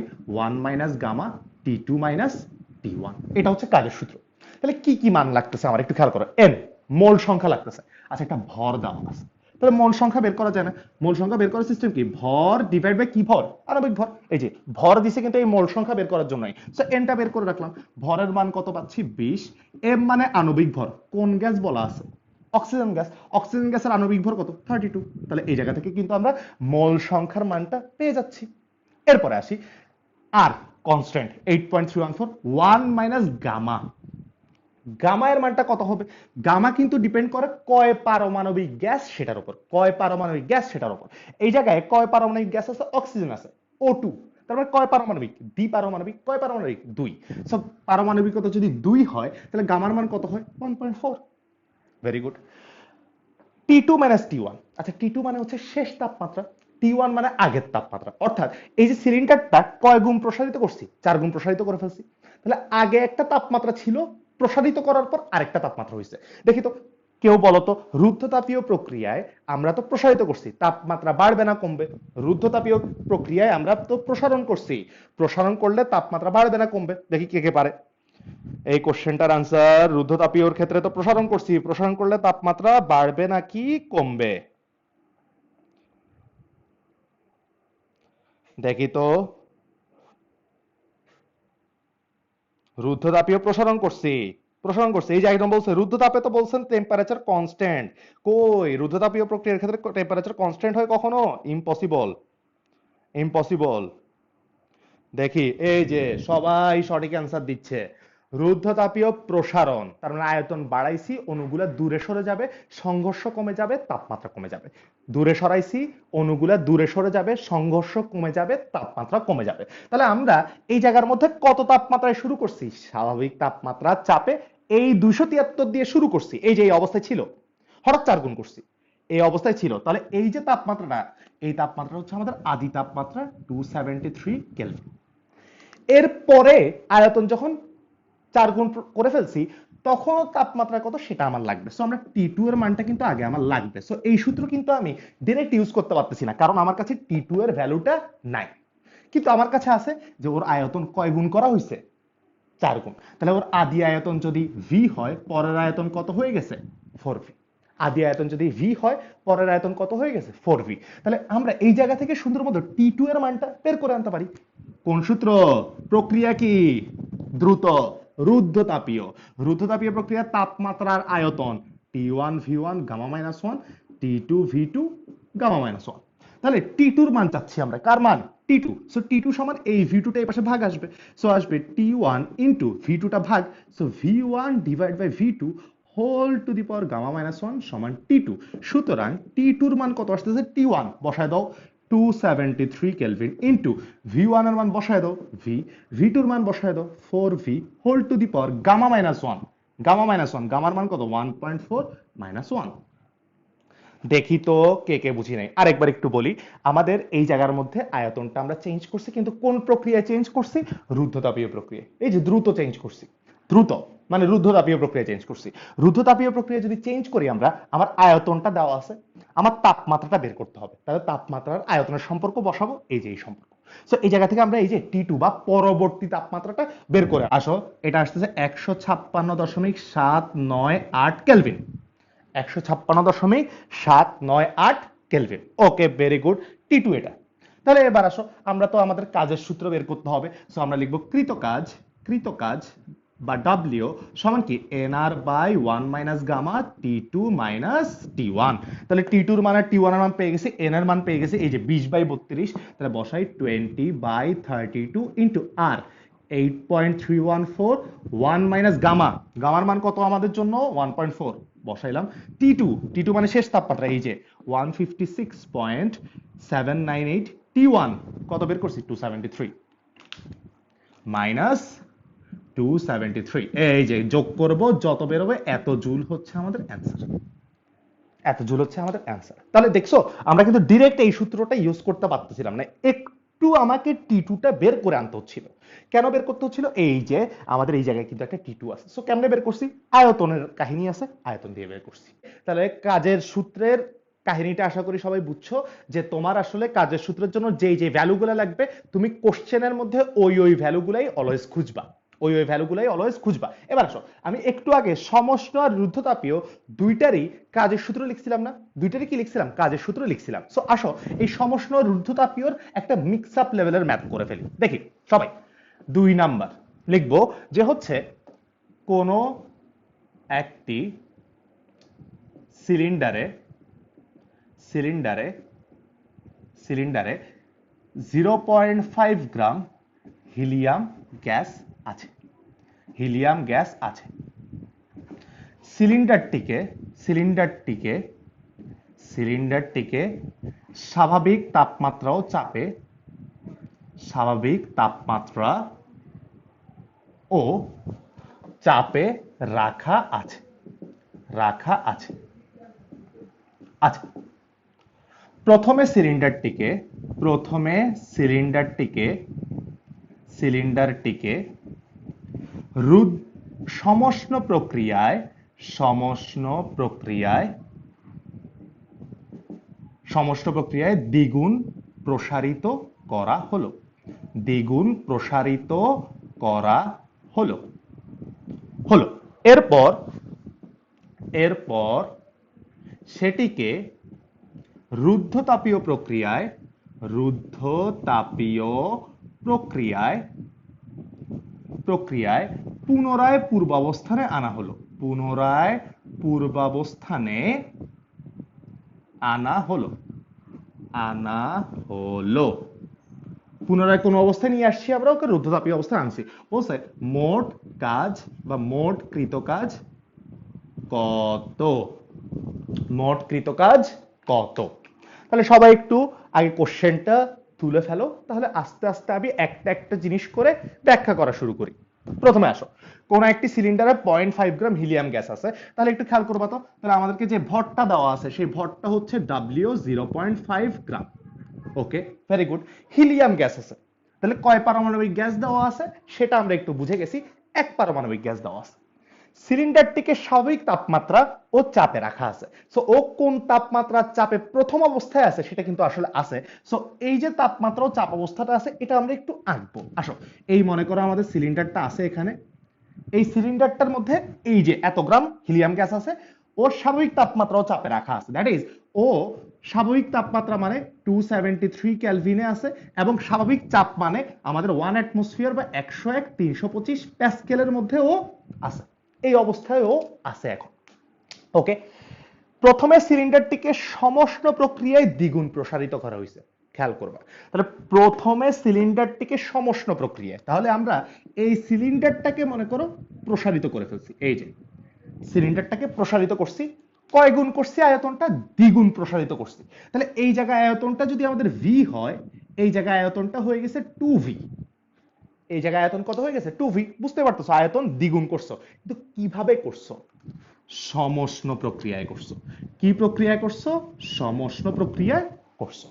1 minus gamma T2 minus T1। এটা হচ্ছে কাজের সূত্র। তাহলে কি কি মান লাগতেছে আমার একটু খেয়াল করো। এন মোল সংখ্যা লাগতেছে, আচ্ছা একটা ভর দেওয়া আছে, তাহলে মোল সংখ্যা বের করা যায় না। মোল সংখ্যা বের করার সিস্টেম কি? ভর ডিভাইড বাই কি ভর? আণবিক ভর। এই যে ভর দিছে কিন্তু এই মোল সংখ্যা বের করার জন্যই, সো এনটা বের করে রাখলাম। ভরের মান কত পাচ্ছি? 20। এম মানে আণবিক ভর, কোন গ্যাস বলা আছে? Oxygen gas. অক্সিজেন গ্যাসের আণবিক ভর কত? 32। তাহলে এই জায়গা থেকে কিন্তু আমরা মোল সংখ্যার মানটা পেয়ে যাচ্ছি। এরপরে আসি আর কনস্ট্যান্ট 8.314 1 মাইনাস গামা। গামা এর মানটা কত হবে? গামা কিন্তু ডিপেন্ড করে কয় পারমাণবিক গ্যাস সেটার উপর, এই জায়গায় কয় পারমাণবিক গ্যাস আছে? অক্সিজেন আছে, O2। তার মানে কয় পারমাণবিক? দ্বিপারমাণবিক। কয় পারমাণবিক? 2। সো পারমাণবিকতা যদি 2 হয় তাহলে গামার মান কত হয়? 1.4। Very good. T2 minus T1। আচ্ছা T2 মানে হচ্ছে শেষ তাপমাত্রা, T1 মানে আগের তাপমাত্রা। অর্থাৎ এই যে সিলিন্ডারটা কয় গুণ প্রসারিত করছি? 4 গুণ প্রসারিত করে ফেলছি। তাহলে আগে একটা তাপমাত্রা ছিল, প্রসারিত করার পর আরেকটা তাপমাত্রা হয়েছে। দেখি তো কেউ বলতো, রুদ্ধতাপীয় প্রক্রিয়ায় আমরা তো প্রসারিত করছি, তাপমাত্রা বাড়বে না কমবে? রুদ্ধতাপীয় প্রক্রিয়ায় আমরা তো প্রসারণ করছি, প্রসারণ করলে তাপমাত্রা বাড়বে না কমবে? দেখি কে কে পারে। এই কোশ্চেনটার আনসার, রুদ্ধতাপীয়র ক্ষেত্রে তো প্রসারণ করছি, প্রসারণ করলে তাপমাত্রা বাড়বে নাকি কমবে? দেখি তো। রুদ্ধতাপীয় প্রসারণ করছি এই যে একদম বলছে রুদ্ধতাপে তো বলছেন টেম্পারেচার কনস্ট্যান্ট। কই রুদ্ধতাপীয় প্রক্রিয়ার ক্ষেত্রে টেম্পারেচার কনস্ট্যান্ট হয় কখনো? Impossible, impossible. দেখি এই যে সবাই সঠিক অ্যান্সার দিচ্ছে। রুদ্ধতাপীয় প্রসারণ, তার মানে আয়তন বাড়াইছি, অণুগুলা দূরে সরে যাবে, সংঘর্ষ কমে যাবে, তাপমাত্রা কমে যাবে। দূরে সরাইছি, অণুগুলা দূরে সরে যাবে, সংঘর্ষ কমে যাবে, তাপমাত্রা কমে যাবে। তাহলে আমরা এই জায়গার মধ্যে কত তাপমাত্রায় শুরু করছি? স্বাভাবিক তাপমাত্রা চাপে এই 273 দিয়ে শুরু করছি, এই যে এই অবস্থায় ছিল, হঠাৎ 4 গুণ করছি, এই অবস্থায় ছিল। তাহলে এই যে তাপমাত্রাটা, এই তাপমাত্রা হচ্ছে আমাদের আদি তাপমাত্রা 273 কেলভিন। এরপরে আয়তন যখন 4 গুণ করে ফেলছি, তখন তাপমাত্রা কত সেটা আমার লাগবে। সো আমরা T2 এর মানটা কিন্তু আগে আমার লাগবে। সো এই সূত্র কিন্তু আমি ডাইরেক্ট ইউজ করতে পারতেছি না, কারণ আমার কাছে T2 এর ভ্যালুটা নাই। কিন্তু আমার কাছে আছে যে ওর আয়তন কয় গুণ করা হয়েছে? 4 গুণ। তাহলে ওর আদি আয়তন যদি V হয়, পরের আয়তন কত হয়ে গেছে? 4V। আদি আয়তন যদি V হয়, পরের আয়তন কত হয়ে গেছে? 4V। তাহলে আমরা এই জায়গা থেকে সুন্দর মতো T2 এর মানটা বের করে আনতে পারি। কোন সূত্র? প্রক্রিয়া কি? দ্রুত। রুদ্ধতাপীয়। রুদ্ধতাপীয় প্রক্রিয়ার তাপমাত্রার আয়তন T1 V1 gamma minus 1 T2 V2 gamma minus 1। তাহলে টি টুর মান চাচ্ছি আমরা, কার মান? টি টু। সো টি টু সমান এই ভি টুটা এই পাশে ভাগ আসবে, সো আসবে টি ওয়ান ইন্টু ভি টুটা ভাগ, so V one divide by V two whole to the power gamma minus one সমান টি টু। সুতরাং টি টুর মান কত আসতেছে? টি ওয়ান বসায় দাও 273 কেলভিন ইন্টু ভি ওয়ান এর মান বসায় দাও ভি, ভি টুর মান বসায় দাও 4v whole to the power gamma minus one, gamma minus one, গামার মান কত? 1.4 মাইনাস ওয়ান। দেখি তো কে কে বুঝি নাই, আরেকবার একটু বলি। আমাদের এই জায়গার মধ্যে আয়তনটা আমরা চেঞ্জ করছি, কিন্তু কোন প্রক্রিয়ায় চেঞ্জ করছি? রুদ্ধতাপীয় প্রক্রিয়া। এই যে দ্রুত চেঞ্জ করছি, দ্রুত মানে রুদ্ধতাপীয় প্রক্রিয়া চেঞ্জ করছি। রুদ্ধতাপীয় প্রক্রিয়া যদি চেঞ্জ করি আমরা, আমার আয়তনটা দেওয়া আছে, আমার তাপমাত্রাটা বের করতে হবে, তাহলে তাপমাত্রার আয়তনের সম্পর্ক বসাবো, এই যে এই সম্পর্ক। সো এই জায়গা থেকে আমরা এই যে টি টু বা পরবর্তী তাপমাত্রাটা বের করে আসো, এটা আসতেছে 156.798 কেলভিন, 156.798 কেলভিন। ওকে, ভেরি গুড, টি টু এটা। তাহলে এবার আসো, আমরা তো আমাদের কাজের সূত্র বের করতে হবে, সো আমরা লিখবো কৃতকাজ, কৃতকাজ বা ডাব্লিউ সমান কি NR by 1 minus gamma T two minus T one. তাহলে টি টুর মান আর টি ওয়ান এর মান পেয়ে গেছি, এন এর মান পেয়ে গেছি এই যে 20/32, তাহলে বসাই 20/32 ইন্টু আর 8.314, 1 মাইনাস গামা, গামার মান কত আমাদের জন্য? 1.4 বসাইলাম, টি টু, টি টু মানে শেষ তাপমাত্রা এই যে 156.798, টি ওয়ান কত বের করছি? 273 মাইনাস 273, এই যে যোগ করব, যত বেরোবে এত জুল হচ্ছে আমাদের অ্যান্সার, এত জুল হচ্ছে আমাদের অ্যান্সার। তাহলে দেখছো আমরা কিন্তু ডিরেক্ট এই সূত্রটা ইউজ করতে পারতেছিলাম না, একটু আমাকে টি টুটা বের করে আনতে হচ্ছিল। কেন বের করতে হচ্ছিল? এই যে আমাদের এই জায়গায় কিন্তু একটা টি টু আছে, সো কেমনে বের করছি? আয়তনের কাহিনী আছে, আয়তন দিয়ে বের করছি। তাহলে কাজের সূত্রের কাহিনীটা আশা করি সবাই বুঝছো, যে তোমার আসলে কাজের সূত্রের জন্য যেই যে ভ্যালুগুলো লাগবে, তুমি কোশ্চেনের মধ্যে ওই ভ্যালুগুলাই অলওয়েজ খুঁজবা, ওই ভ্যালুগুলাই অলওয়েজ খুঁজবা। এবার আসো, আমি একটু আগে সমষ্ণ আর রুদ্ধতাপীয় দুইটারই কাজের সূত্র লিখছিলাম না? দুইটারই কি লিখছিলাম? কাজের সূত্র লিখছিলাম। সো আসো এই সমষ্ণ রুদ্ধতাপীয়র একটা মিক্স আপ লেভেলের ম্যাথ করে ফেলি। দেখি সবাই, 2 নাম্বার লিখবো যে হচ্ছে কোন একটি সিলিন্ডারে সিলিন্ডারে সিলিন্ডারে 0.5 গ্রাম হিলিয়াম গ্যাস আছে, হিলিয়াম গ্যাস আছে। সিলিন্ডারটিকে সিলিন্ডারটিকে সিলিন্ডারটিকে স্বাভাবিক তাপমাত্রা ও চাপে, স্বাভাবিক তাপমাত্রা ও চাপে রাখা আছে, রাখা আছে। আচ্ছা, প্রথমে সিলিন্ডারটিকে সমষ্ণ প্রক্রিয়ায় দ্বিগুণ প্রসারিত করা হলো, দ্বিগুণ প্রসারিত করা হলো হলো এরপর সেটিকে রুদ্ধতাপীয় প্রক্রিয়ায় পুনরায় পূর্বাবস্থানে আনা হলো, পুনরায় পূর্বাবস্থানে আনা হলো, পুনরায় কোন অবস্থায় নিয়ে আসছি আমরা? ওকে রুদ্ধতাপীয় অবস্থায় আনছি। বলছে মোট কাজ বা মোট কৃত কাজ কত, মোট কৃত কাজ কত। তাহলে সবাই একটু আগে কোশ্চেনটা তুলে ফেলো, তাহলে আস্তে আস্তে আমি একটা একটা জিনিস করে ব্যাখ্যা করা শুরু করি। প্রথমে আসো, কোন একটি সিলিন্ডারে 0.5 গ্রাম হিলিয়াম গ্যাস আছে, তাহলে একটু খেয়াল করবা তো, তাহলে আমাদেরকে যে ভরটা দেওয়া আছে সেই ভরটা হচ্ছে W 0.5 গ্রাম। ওকে, ভেরি গুড। হিলিয়াম গ্যাস আছে, তাহলে কয় পারমাণবিক গ্যাস দেওয়া আছে সেটা আমরা একটু বুঝে গেছি, এক পারমাণবিক গ্যাস দেওয়া আছে। সিলিন্ডারটিকে স্বাভাবিক তাপমাত্রা ও চাপে রাখা আছে, সো ও কোন তাপমাত্রা চাপে প্রথম অবস্থায় আছে সেটা কিন্তু আসলে আছে। সো এই যে তাপমাত্রা ও চাপ অবস্থাটা আছে এটা আমরা একটু আঁকবো। আসো, এই মনে করো আমাদের সিলিন্ডারটা আছে এখানে, এই সিলিন্ডারটার মধ্যে এই যে এত গ্রাম হিলিয়াম গ্যাস আছে, ওর স্বাভাবিক তাপমাত্রা ও চাপে রাখা আছে, দ্যাট ইজ ও স্বাভাবিক তাপমাত্রা মানে 273 কেলভিনে আছে, এবং স্বাভাবিক চাপ মানে আমাদের 1 অ্যাটমসফিয়ার বা 101 325 প্যাসকেলের মধ্যে ও আছে, এই অবস্থায় ও আছে এখন। ওকে, প্রথমে সিলিন্ডারটিকে সমষ্ণ প্রক্রিয়ায় দ্বিগুণ প্রসারিত করা হয়েছে, খেয়াল করবা। তাহলে প্রথমে সিলিন্ডারটিকে সমষ্ণ প্রক্রিয়ায়, তাহলে আমরা এই সিলিন্ডারটাকে মনে করো প্রসারিত করে ফেলছি। এই যে সিলিন্ডারটাকে প্রসারিত করছি, কয় গুণ করছি? আয়তনটা দ্বিগুণ প্রসারিত করছি। তাহলে এই জায়গায় আয়তনটা যদি আমাদের ভি হয়, এই জায়গায় আয়তনটা হয়ে গেছে 2v। এই জায়গায় আয়তন কত হয়ে গেছে? 2v। বুঝতে পারতেছো, আয়তন দ্বিগুণ করছো, কিন্তু কিভাবে করছো? সমষ্ণ প্রক্রিয়ায় করছো। কি প্রক্রিয়ায় করছো? সমষ্ণ প্রক্রিয়ায় করছো।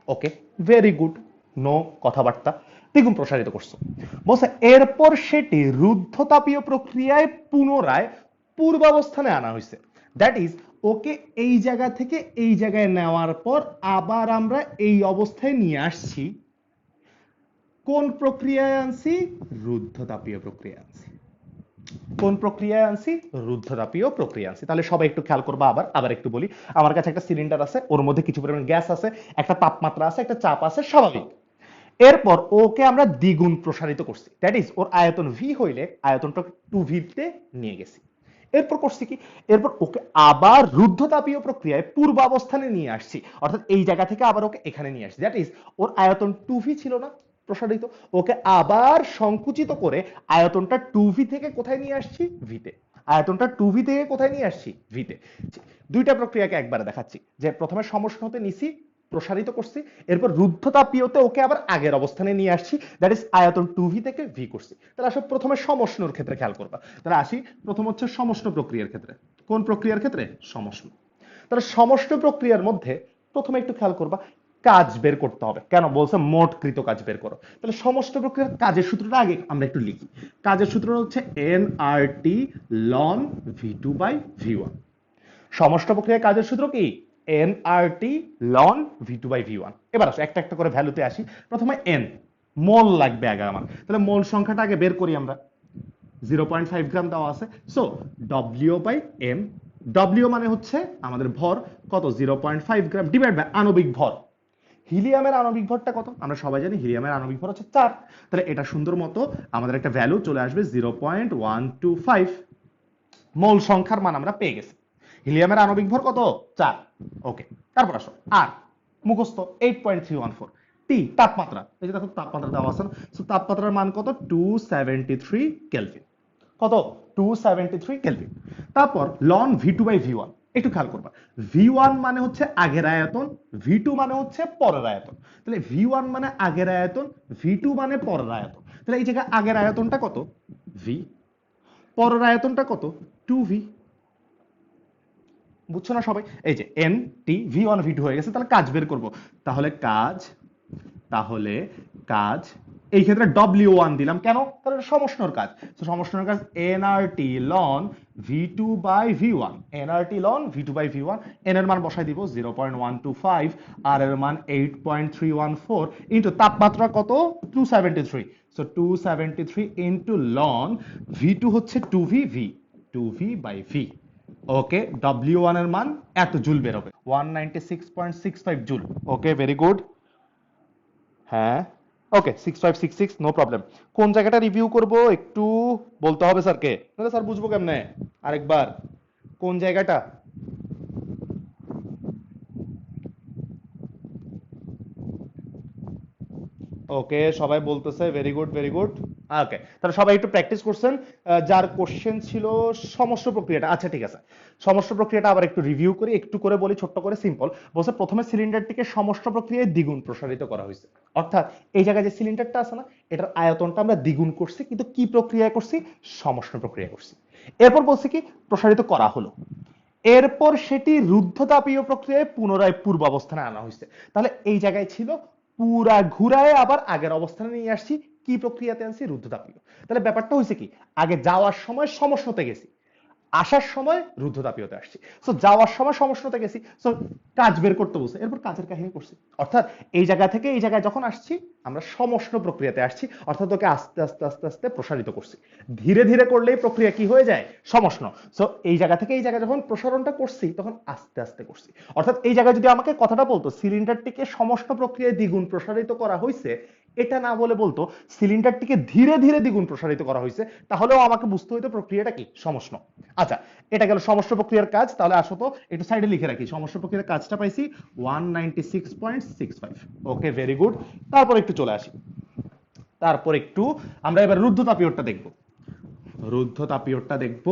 ওকে, ভেরি গুড, নো কথাবার্তা, দ্বিগুণ প্রসারিত করছো। বলছে এরপর সেটি রুদ্ধতাপীয় প্রক্রিয়ায় পুনরায় পূর্বাবস্থানে আনা হয়েছে। দ্যাট ইজ, ওকে এই জায়গা থেকে এই জায়গায় নেওয়ার পর আবার আমরা এই অবস্থায় নিয়ে আসছি। কোন প্রক্রিয়ায় আনছি? রুদ্ধতাপীয় প্রক্রিয়ায় আনছি। কোন প্রক্রিয়ায় আনছি? রুদ্ধতাপীয় প্রক্রিয়া আনছি। তাহলে সবাই একটু খেয়াল করবা। আবার একটু বলি, আমার কাছে একটা সিলিন্ডার আছে, ওর মধ্যে কিছু পরিমাণ গ্যাস আছে, একটা তাপমাত্রা আছে, একটা চাপ আছে, স্বাভাবিক। এরপর ওকে আমরা দ্বিগুণ প্রসারিত করছি। দ্যাট ইজ, ওর আয়তন ভি হইলে আয়তনটা 2v তে নিয়ে গেছি। এরপর করছি কি? এরপর ওকে আবার রুদ্ধতাপীয় প্রক্রিয়ায় পূর্বাবস্থানে নিয়ে আসছি, অর্থাৎ এই জায়গা থেকে আবার ওকে এখানে নিয়ে আসছি। দ্যাট ইজ, ওর আয়তন 2v ছিল না প্রসারিত, ওকে আবার সংকুচিত করে আয়তনটা 2v থেকে কোথায় নিয়ে আসছি? ভিতে। আয়তনটা 2v থেকে কোথায় নিয়ে আসছি? ভিতে। দুইটা প্রক্রিয়াকে একবারে দেখাচ্ছি, যে প্রথমে সমষ্ণতে নিছি, প্রসারিত করছি, এরপর রুদ্ধতাপীয়তে ওকে আবার আগের অবস্থানে নিয়ে আসছি, দ্যাট ইজ আয়তন 2v থেকে v করছি। তাহলে আসলে প্রথমে সমষ্ণর ক্ষেত্রে খেয়াল করবা। তাহলে আসি, প্রথম হচ্ছে সমষ্ণ প্রক্রিয়ার ক্ষেত্রে। কোন প্রক্রিয়ার ক্ষেত্রে? সমষ্ণ। তাহলে সমষ্ণ প্রক্রিয়ার মধ্যে প্রথমে একটু খেয়াল করবা, কাজ বের করতে হবে। কেন বলছে মোট কৃত কাজ বের করো? তাহলে সমষ্ণ প্রক্রিয়ার কাজের সূত্রটা আগে আমরা একটু লিখি। কাজের সূত্রটা হচ্ছে nRT ln v2/v1। সমষ্ণ প্রক্রিয়ার কাজের সূত্র কি? nRT ln v2/v1। এবার আসো একটা একটা করে ভ্যালুতে আসি। প্রথমে n, মোল লাগবে আগে আমার। তাহলে মোল সংখ্যাটা আগে বের করি আমরা। 0.5 গ্রাম দেওয়া আছে, সো W/m। W মানে হচ্ছে আমাদের ভর, কত? 0.5 গ্রাম ডিভাইড বাই আণবিক ভর। হিলিয়ামের আণবিক ভরটা কত? আমরা সবাই জানি হিলিয়ামের আণবিক ভর হচ্ছে 4। তাহলে এটা সুন্দর মতো আমাদের একটা ভ্যালু চলে আসবে 0.125। মোল সংখ্যার মান আমরা পেয়ে গেছি। হিলিয়ামের আণবিক ভর কত? 4। ওকে, তারপর আসো আর, মুখস্থ 8.314। টি, তাপমাত্রা। এই যে দেখো তাপমাত্রা দেওয়া আছে, সো তাপমাত্রার মান কত? 273 কেলভিন। কত? 273 কেলভিন। তারপর লন v2/v1, একটু খেয়াল করবা। v1 মানে হচ্ছে আগের আয়তন, v2 মানে হচ্ছে পরের আয়তন। তাহলে v1 মানে আগের আয়তন, v2 মানে পরের আয়তন। তাহলে এই জায়গায় আগের আয়তনটা কত? v, পরের আয়তনটা কত? 2v। বুঝছো না সবাই? এই যে n t v1 v2 হয়ে গেছে। তাহলে কাজ বের করব। তাহলে কাজ এই ক্ষেত্রে W1 দিলাম কেন? কারণ এটা সমষ্ণর কাজ। তো সমষ্ণর কাজ nRT ln v2/v1, nRT ln v2/v1। n এর মান বসাই দিব 0.125, আর এর মান 8.314 ইনটু তাপমাত্রা কত? 273। সো 273 ইনটু ln v2 হচ্ছে 2v, 2v/v। ওকে, W1 এর মান এত জুল বের হবে, 196.65 জুল। ওকে, ভেরি গুড। হ্যাঁ, ওকে, 6566, নো প্রবলেম। কোন জায়গাটা রিভিউ করব একটু বলতে হবে স্যারকে, নাহলে স্যার বুঝবো কেমনে? আরেকবার, কোন জায়গাটা? ওকে, সবাই বলতেছে ভেরি গুড, ভেরি গুড। ওকে, তাহলে সবাই একটু প্র্যাকটিস করছেন। যার কোশ্চেন ছিল সমষ্ণ প্রক্রিয়াটা, আচ্ছা ঠিক আছে, সমষ্ণ প্রক্রিয়াটা আবার একটু রিভিউ করি, একটু করে বলি, ছোট্ট করে সিম্পল। বলছে প্রথমে সিলিন্ডারটিকে সমষ্ণ প্রক্রিয়ায় দ্বিগুণ প্রসারিত করা হয়েছে, অর্থাৎ এই জায়গায় যে সিলিন্ডারটা আছে না, এটার আয়তনটা আমরা দ্বিগুণ করছি, কিন্তু কি প্রক্রিয়ায় করছি? সমষ্ণ প্রক্রিয়া করছি। এরপর বলছে কি? প্রসারিত করা হলো। এরপর সেটি রুদ্ধতাপীয় প্রক্রিয়ায় পুনরায় পূর্বাবস্থানে আনা হয়েছে। তাহলে এই জায়গায় ছিল, পুরা ঘুরায় আবার আগের অবস্থানে নিয়ে আসছি। কি প্রক্রিয়াতে আনছি? রুদ্ধতাপীয়। তাহলে ব্যাপারটা হয়েছে কি, আগে যাওয়ার সময় সমষ্ণতে গেছি, আসার সময় রুদ্ধতাপীয়তে আসছি। সো যাওয়ার সময় সমষ্ণতে গেছি, সো কাজ বের করতে বলছে, এরপর কাজের কাহিনী করছি। অর্থাৎ এই জায়গা থেকে এই জায়গায় যখন আসছি, আমরা সমষ্ণ প্রক্রিয়াতে আসছি, অর্থাৎ ওকে আস্তে আস্তে আস্তে আস্তে প্রসারিত করছি। ধীরে ধীরে করলেই প্রক্রিয়া কি হয়ে যায়? সমষ্ণ। সো এই জায়গা থেকে এই জায়গায় যখন প্রসারণটা করছি, তখন আস্তে আস্তে করছি। অর্থাৎ এই জায়গায় যদি আমাকে কথাটা বলতো সিলিন্ডারটিকে সমষ্ণ প্রক্রিয়ায় দ্বিগুণ প্রসারিত করা হয়েছে, এটা না বলে বলতো সিলিন্ডারটিকে ধীরে ধীরে দ্বিগুণ প্রসারিত করা হয়েছে, তাহলেও আমাকে বুঝতে হইতো প্রক্রিয়াটা কি, সমষ্ণ। আচ্ছা, এটা গেল সমষ্ণ প্রক্রিয়ার কাজ। তাহলে আসো তো একটু সাইডে লিখে রাখি, সমষ্ণ প্রক্রিয়ার কাজটা পাইছি 196.65। ওকে, ভেরি গুড। তারপর একটু চলে আসি, তারপর একটু আমরা এবার রুদ্ধতাপীয়টা দেখব। রুদ্ধতাপীয়টা দেখব।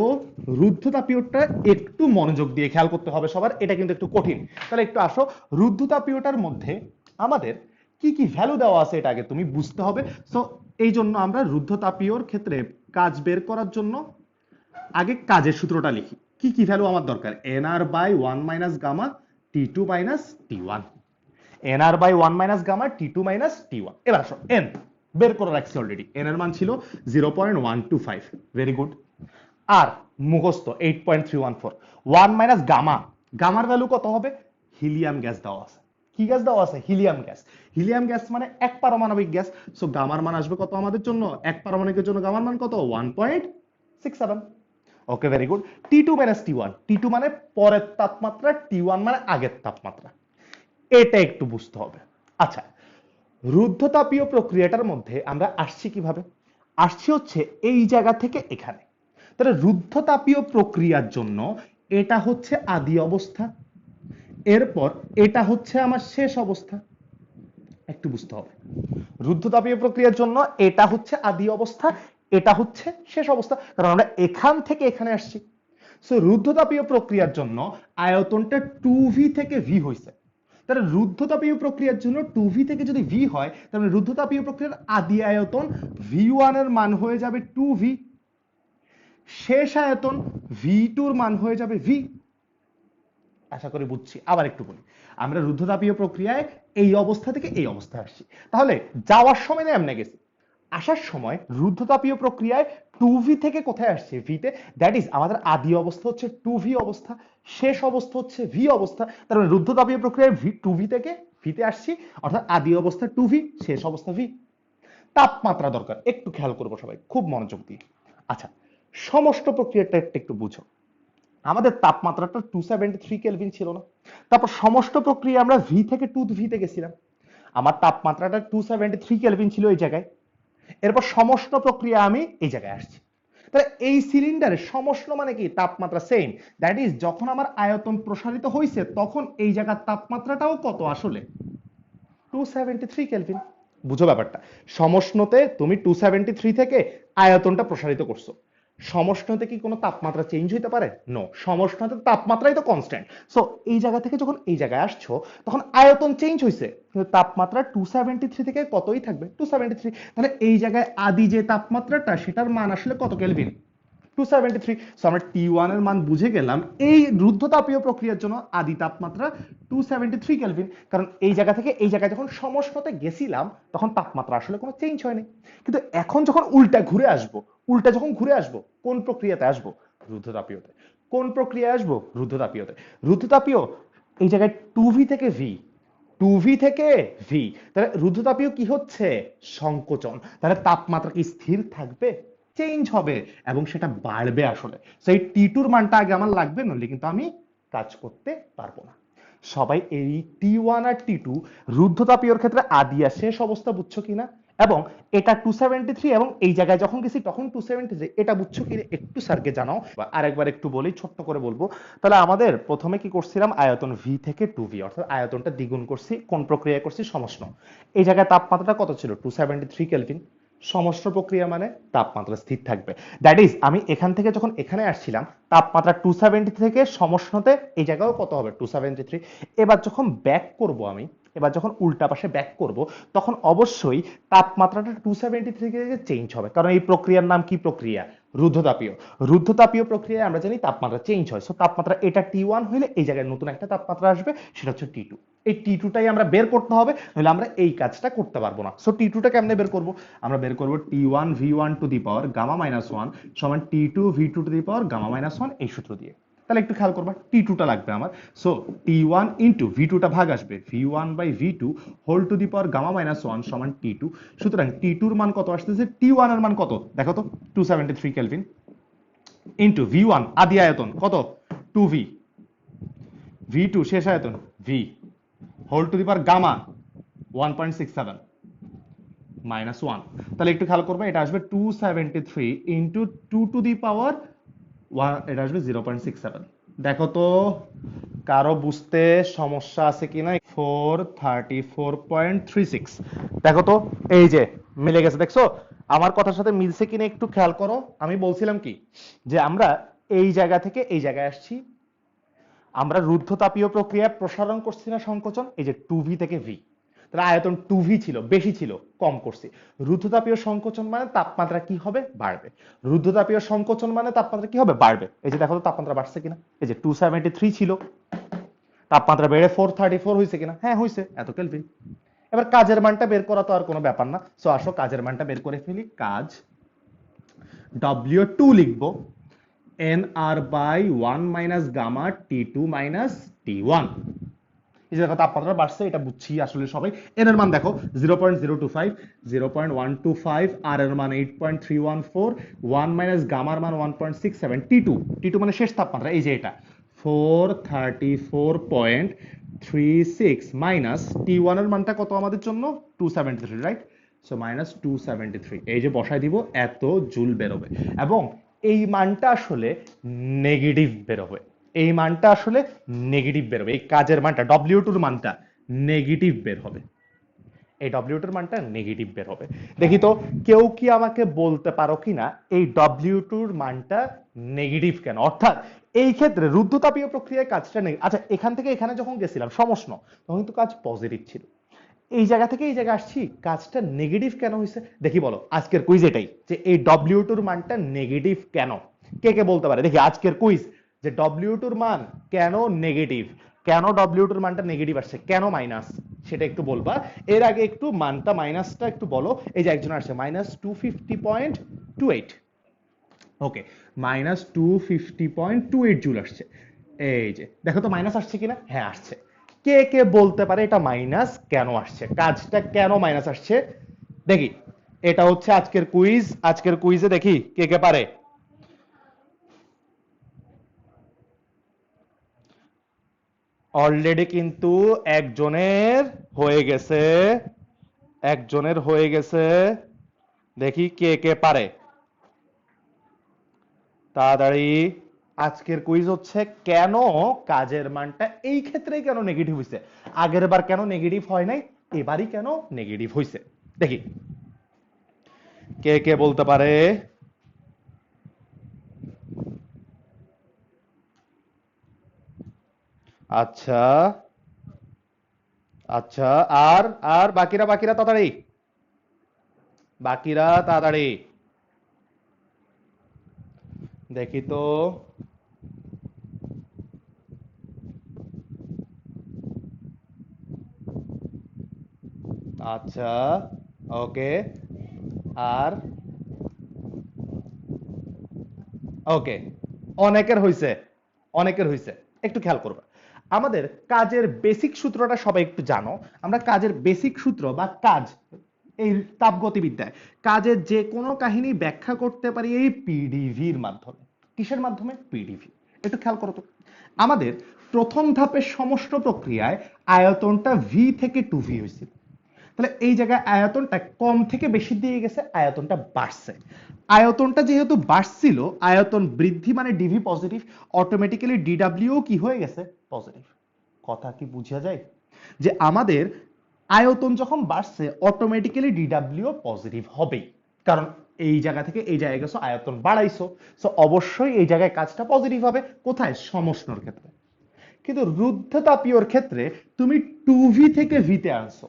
রুদ্ধতাপীয়টা একটু মনোযোগ দিয়ে খেয়াল করতে হবে সবার, এটা কিন্তু একটু কঠিন। তাহলে একটু আসো, রুদ্ধতাপীয়টার মধ্যে আমাদের কি কি ভ্যালু দেওয়া আছে এটা আগে তুমি বুঝতে হবে। সো এই জন্য আমরা রুদ্ধতাপীয়র ক্ষেত্রে কাজ বের করার জন্য আগে কাজের সূত্রটা লিখি। কি কি ভ্যালু আমার দরকার, nr by 1 minus gamma t2 minus t1। nr by 1 minus gamma t2 minus t1। এবার আসো, n বের করে রাখছি অলরেডি, n এর মান ছিল 0.125। Very good. আর মুখস্থ 8.314। 1 মাইনাস গামা, গামার ভ্যালু কত হবে, হিলিয়াম গ্যাস দেওয়া আছে। কি গ্যাস দেওয়া আছে, হিলিয়াম গ্যাস। হিলিয়াম গ্যাস মানে এক পারমাণবিক গ্যাস। সো গামার মান আসবে কত আমাদের জন্য, এক পারমাণবিকের জন্য গামার মান কত, 1.67। ওকে, ভেরি গুড। টি2 মাইনাস টি1, টি2 মানে পরের তাপমাত্রা, টি1 মানে আগের তাপমাত্রা, এটা একটু বুঝতে হবে। আচ্ছা, রুদ্ধতাপীয় প্রক্রিয়াটার মধ্যে আমরা আসছি কিভাবে, আসছি হচ্ছে এই জায়গা থেকে এখানে। তাহলে রুদ্ধতাপীয় প্রক্রিয়ার জন্য এটা হচ্ছে আদি অবস্থা, এরপর এটা হচ্ছে আমার শেষ অবস্থা। একটু বুঝতে হবে, রুদ্ধতাপীয় প্রক্রিয়ার জন্য এটা হচ্ছে আদি অবস্থা, এটা হচ্ছে শেষ অবস্থা, কারণ আমরা এখান থেকে এখানে আসছি। সো রুদ্ধতাপীয় প্রক্রিয়ার জন্য আয়তনটা 2v থেকে v হয়েছে। তাহলে রুদ্ধতাপীয় প্রক্রিয়ার জন্য 2v থেকে যদি v হয়, তাহলে রুদ্ধতাপীয় প্রক্রিয়ার আদি আয়তন v1 এর মান হয়ে যাবে 2v, শেষ আয়তন v2 এর মান হয়ে যাবে v। আশা করি বুঝছি। আবার একটু বলি, আমরা রুদ্ধতাপীয় প্রক্রিয়ায় এই অবস্থা থেকে এই অবস্থায় আসছি। তাহলে যাওয়ার সময় না এমনি গেছি, আসার সময় রুদ্ধতাপীয় প্রক্রিয়ায় 2v থেকে কোথায় আসছে, v তে। দ্যাট ইজ আমাদের আদি অবস্থা হচ্ছে 2v অবস্থা, শেষ অবস্থা হচ্ছে v অবস্থা। তার মানে রুদ্ধতাপীয় প্রক্রিয়ায় 2v থেকে v তে আসছি, অর্থাৎ আদি অবস্থা 2v, শেষ অবস্থা v। তাপমাত্রা দরকার, একটু খেয়াল করবো সবাই খুব মনোযোগ দিয়ে। আচ্ছা, সমষ্ট প্রক্রিয়াটা একটু বুঝো। আমাদের তাপমাত্রাটা 273 কেলভিন ছিল না, তারপর সমষ্ট প্রক্রিয়া আমরা v থেকে 2v তে গেছিলাম, আমার তাপমাত্রাটা 273 কেলভিন ছিল এই জায়গায়। এরপর সমষ্ণ প্রক্রিয়া আমি এই জায়গায় আসছি। তাহলে এই সিলিন্ডারের সমষ্ণ মানে কি, তাপমাত্রা সেম। দ্যাট ইজ যখন আমার আয়তন প্রসারিত হয়েছে তখন এই জায়গার তাপমাত্রাটাও কত আসলে, 273 কেলভিন। বুঝো ব্যাপারটা, সমষ্ণতে তুমি 273 থেকে আয়তনটা প্রসারিত করছো, সমষ্ণতে কি কোনো তাপমাত্রা চেঞ্জ হইতে পারে, নো, সমষ্ণতে তাপমাত্রাই তো কনস্ট্যান্ট। সো এই জায়গা থেকে যখন এই জায়গায় আসছো তখন আয়তন চেঞ্জ হয়েছে, কিন্তু তাপমাত্রা 273 থেকে কতই থাকবে, 273। তাহলে এই জায়গায় আদি যে তাপমাত্রাটা সেটার মান আসলে কত কেলভিন, 273। সো আমরা T1 এর মান বুঝে গেলাম, এই রুদ্ধতাপীয় প্রক্রিয়ার জন্য আদি তাপমাত্রা 273 কেলভিন, কারণ এই জায়গা থেকে এই জায়গায় যখন সমষ্ণতে গেছিলাম তখন তাপমাত্রা আসলে কোনো চেঞ্জ হয়নি। কিন্তু এখন যখন উল্টা ঘুরে আসবো, উল্টা যখন ঘুরে আসবো কোন প্রক্রিয়াতে আসবো, রুদ্ধতাপীয়তে। কোন প্রক্রিয়ায় আসবো, রুদ্ধতাপীয়তে। রুদ্ধতাপীয় এই জায়গায় 2v থেকে v, 2v থেকে v, তাহলে রুদ্ধতাপীয় কি হচ্ছে, সংকোচন। তাহলে তাপমাত্রা কি স্থির থাকবে, চেঞ্জ হবে, এবং সেটা বাড়বে আসলে। সেই টি2 এর মানটা আগে আমার লাগবে, নইলে কিন্তু আমি কাজ করতে পারবো না। সবাই এই টি1 আর টি2 রুদ্ধতাপীয়র ক্ষেত্রে আদি আর শেষ অবস্থা বুঝছো কিনা, এবং এটা 273 এবং এই জায়গায় যখন গেছি তখন 273, এটা বুঝছো কিনা একটু স্যারকে জানাও। আরেকবার একটু বলি, ছোট্ট করে বলবো। তাহলে আমাদের প্রথমে কি করছিলাম, আয়তন v থেকে 2v, অর্থাৎ আয়তনটা দ্বিগুণ করছি, কোন প্রক্রিয়া করছি, সমষ্ণ। এই জায়গায় তাপমাত্রাটা কত ছিল, 273 কেলভিন। সমষ্ণ প্রক্রিয়া মানে তাপমাত্রা স্থির থাকবে। দ্যাট ইজ আমি এখান থেকে যখন এখানে আসছিলাম তাপমাত্রা 270 থেকে সমষ্ণতে এই জায়গাও কত হবে, 273। এবার যখন ব্যাক করব আমি, এবার যখন উল্টা পাশে ব্যাক করব তখন অবশ্যই তাপমাত্রাটা 273 থেকে চেঞ্জ হবে, কারণ এই প্রক্রিয়ার নাম কি প্রক্রিয়া, রুদ্ধতাপীয়। রুদ্ধতাপীয় প্রক্রিয়ায় আমরা জানি তাপমাত্রা চেঞ্জ হয়। সো তাপমাত্রা এটা T1 হইলে এই জায়গায় নতুন একটা তাপমাত্রা আসবে, সেটা হচ্ছে T2। এই T2টাই আমরা বের করতে হবে, নাহলে আমরা এই কাজটা করতে পারবো না। সো T2টা কেমনে বের করব, আমরা বের করব T1 V1 to the power gamma minus 1 সমান T2 V2 to the power gamma minus 1, এই সূত্র দিয়ে। তাহলে একটু খেয়াল করবা, T2টা লাগবে আমার। সো T1 ইন্টু V2টা ভাগ আসবে V1 by V2 whole to the power gamma minus 1 সমান T2। সুতরাং T2 এর মান কত আসতেছে, T1 এর মান কত দেখো তো, 273 কেলভিন, ইন্টু V1 আদি আয়তন কত, 2V, V2 শেষ আয়তন V, whole to the power gamma 1.67। -1। তাহলে একটু খেয়াল করবে, এটা আসবে 273 ইন্টু 2 টু দি পাওয়ার 1, এটা আসবে 0.67। দেখো তো কারো বুঝতে সমস্যা আছে কিনা। 434.36। দেখো তো, এই যে মিলে গেছে, দেখছো আমার কথার সাথে মিলছে কিনা একটু খেয়াল করো। আমি বলছিলাম কি, যে আমরা এই জায়গা থেকে এই জায়গায় আসছি, আমরা রুদ্ধতাপীয় প্রক্রিয়ায় প্রসারণ করছি না সংকোচন, এই যে 2v থেকে v। তাহলে আয়তন 2v ছিল, বেশি ছিল, কম করছি। রুদ্ধতাপীয় সংকোচন মানে তাপমাত্রা কি হবে, বাড়বে। রুদ্ধতাপীয় সংকোচন মানে তাপমাত্রা কি হবে, বাড়বে। এই যে দেখো তো তাপমাত্রা বাড়ছে কিনা, এই যে 273 ছিল, তাপমাত্রা বেড়ে 434 হয়েছে কিনা, হ্যাঁ হয়েছে, এত কেলভিন। এবার কাজের মানটা বের করা তো আর কোনো ব্যাপার না, সো আসো কাজের মানটা বের করে ফেলি। কাজ W2 লিখবো nr by 1 minus gamma T2 minus T1। এই যে দেখো তাপমাত্রা বাড়ছে, এটা বুঝছি আসলে সবাই। এন এর মান দেখো 0.025, 0.125, আর এর মান 8.314, 1 মাইনাস গামার মান 1.67, T2 মানে শেষ তাপমাত্রা, এই যে এটা 434.36 মাইনাস T1 এর মানটা কত আমাদের জন্য, 273, রাইট? সো মাইনাস 273, এই যে বসাই দিব, এত জুল বেরোবে। এবং এই মানটা আসলে নেগেটিভ বেরোবে, এই মানটা আসলে নেগেটিভ বেরোবে, এই কাজের মানটা W2 এর মানটা নেগেটিভ বের হবে, এই W2 এর মানটা নেগেটিভ বের হবে। দেখি তো কেউ কি আমাকে বলতে পারো কিনা এই W2 এর মানটা নেগেটিভ কেন, অর্থাৎ এই ক্ষেত্রে রুদ্ধতাপীয় প্রক্রিয়ায় কাজটা নেই। আচ্ছা, এখান থেকে এখানে যখন গেছিলাম সমষ্ণ, তখন কিন্তু কাজ পজিটিভ ছিল, এই জায়গা থেকে এই জায়গায় আসছি, কাজটা নেগেটিভ কেন হয়েছে দেখি বলো। আজকের কুইজ এটাই, যে এই W2 এর মানটা নেগেটিভ কেন, কে কে বলতে পারে দেখি। আজকের কুইজ যে W2 এর মান কেন নেগেটিভ, কেন W2 এর মানটা নেগেটিভ আসছে, কেন মাইনাস, সেটা একটু বলবা। এর আগে একটু মানটা মাইনাসটা একটু বলো। এই যে একজন আসছে -250.28, ওকে, -250.28 জুল আসছে। এই যে দেখো তো মাইনাস আসছে কিনা, হ্যাঁ আসছে। কে কে বলতে পারে এটা মাইনাস কেন আসছে, কাজটা কেন মাইনাস আসছে দেখি। এটা হচ্ছে আজকের কুইজ, আজকের কুইজে দেখি কে কে পারে। অলরেডি কিন্তু একজনের হয়ে গেছে, একজনের হয়ে গেছে, দেখি কে কে পারে তাড়াতাড়ি। আজকের কুইজ হচ্ছে কেন কাজের মানটা এই ক্ষেত্রে কেন নেগেটিভ হয়েছে, আগের বার কেন নেগেটিভ হয় নাই, এবারই কেন নেগেটিভ হয়েছে দেখি কে কে বলতে পারে। আচ্ছা, আচ্ছা, আর আর বাকিরা, বাকিরা তাড়াতাড়ি, বাকিরা তাড়াতাড়ি দেখি তো। আচ্ছা, ওকে, আর ওকে, অনেকের হইছে, অনেকের হইছে। একটু খেয়াল করবা, আমাদের কাজের বেসিক সূত্রটা সবাই একটু জানো। আমরা কাজের বেসিক সূত্র বা কাজ, এই তাপগতিবিদ্যায় কাজের যে কোনো কাহিনী ব্যাখ্যা করতে পারি এই পিডিভির মাধ্যমে। কিসের মাধ্যমে, পিডিভি। একটু খেয়াল করো তো, আমাদের প্রথম ধাপের সমষ্ণ প্রক্রিয়ায় আয়তনটা ভি থেকে 2v হয়েছিল। তাহলে এই জায়গায় আয়তনটা কম থেকে বেশি দিয়ে গেছে, আয়তনটা বাড়ছে। আয়তনটা যেহেতু বাড়ছিল, আয়তন বৃদ্ধি মানে ডিভি পজিটিভ, অটোমেটিক্যালি ডিডব্লিউ কি হয়ে গেছে, পজিটিভ। কথা কি বুঝা যায়, যে আমাদের আয়তন যখন বাড়ছে অটোমেটিক্যালি ডিডব্লিউ পজিটিভ হবেই, কারণ এই জায়গা থেকে এই জায়গায় গেছো, আয়তন বাড়াইছো, সো অবশ্যই এই জায়গায় কাজটা পজিটিভ হবে। কোথায়, সমষ্ণর ক্ষেত্রে। কিন্তু রুদ্ধতাপীয়র ক্ষেত্রে তুমি 2v থেকে ভিতে আনছো,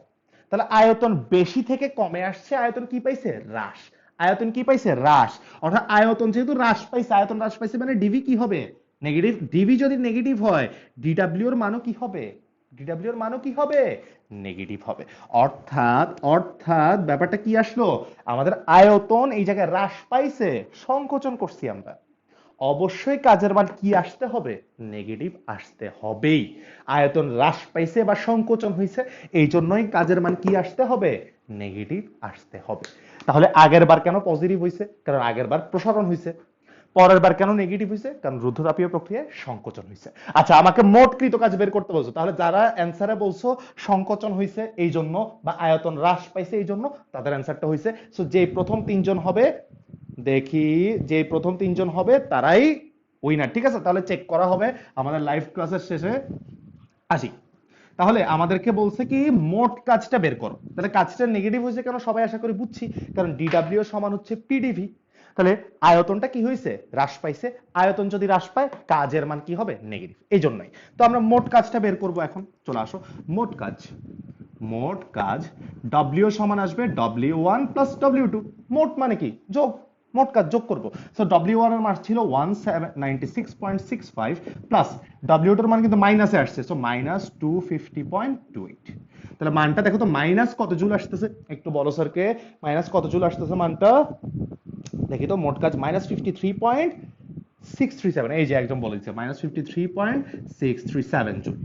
তাহলে আয়তন বেশি থেকে কমে আসছে, আয়তন কি পাইছে, হ্রাস। আয়তন কি পাইছে, হ্রাস। অর্থাৎ আয়তন যেহেতু হ্রাস পাইছে, আয়তন হ্রাস পাইছে মানে ডিভি কি হবে, নেগেটিভ। ডিভি যদি নেগেটিভ হয়, ডিডব্লিউ এর মানও কি হবে, ডিডব্লিউ এর মানও কি হবে, নেগেটিভ হবে। অর্থাৎ অর্থাৎ ব্যাপারটা কি আসলো, আমাদের আয়তন এই জায়গায় হ্রাস পাইছে, সংকোচন করছি আমরা, অবশ্যই কাজের মান কি আসতে হবে, নেগেটিভ আসতে হবেই। আয়তন হ্রাস পাইছে বা সংকোচন হয়েছে, এই জন্যই কাজের মান কি আসতে হবে, নেগেটিভ আসতে হবে। তাহলে আগের বার কেন পজিটিভ হয়েছে, কারণ আগের বার প্রসারণ হয়েছে। পরের বার কেন নেগেটিভ হয়েছে? কারণ রুদ্ধতাপীয় প্রক্রিয়ায় সংকোচন হয়েছে। আচ্ছা, আমাকে মোট কৃত কাজ বের করতে বলছো, তাহলে যারা অ্যান্সারে বলছো সংকোচন হয়েছে এই জন্য বা আয়তন হ্রাস পাইছে এই জন্য, তাদের অ্যান্সারটা হয়েছে। সো যে প্রথম তিনজন হবে, দেখি যে প্রথম তিনজন হবে তারাই উইনার। ঠিক আছে, তাহলে চেক করা হবে আমাদের লাইভ ক্লাসের শেষে। আসি, তাহলে আমাদেরকে বলছে কি মোট কাজটা বের করো। তাহলে কাজটা নেগেটিভ হয়েছে কেন সবাই আশা করি বুঝছি, কারণ ডিডব্লিউ সমান হচ্ছে পিডিভি। তাহলে আয়তনটা কি হয়েছে? হ্রাস পাইছে। আয়তন যদি হ্রাস পায় কাজের মান কি হবে? নেগেটিভ। এই জন্যই তো আমরা মোট কাজটা বের করব এখন। চলে আসো, মোট কাজ, মোট কাজ ডব্লিউ সমান আসবে W1 প্লাস W2। মোট মানে কি? যোগ। মোট কাজ যোগ করব। সো W1 এর মান ছিল 196.65 প্লাস W2 এর মান কিন্তু মাইনাসে আসছে, সো মাইনাস 250.28। তাহলে মানটা দেখো তো মাইনাস কত জুল আসতেছে, একটু বলো স্যারকে মাইনাস কত জুল আসতেছে মানটা দেখি তো। মোট কাজ -53.637, এই যে একদম বলেছে -53.637 জুল।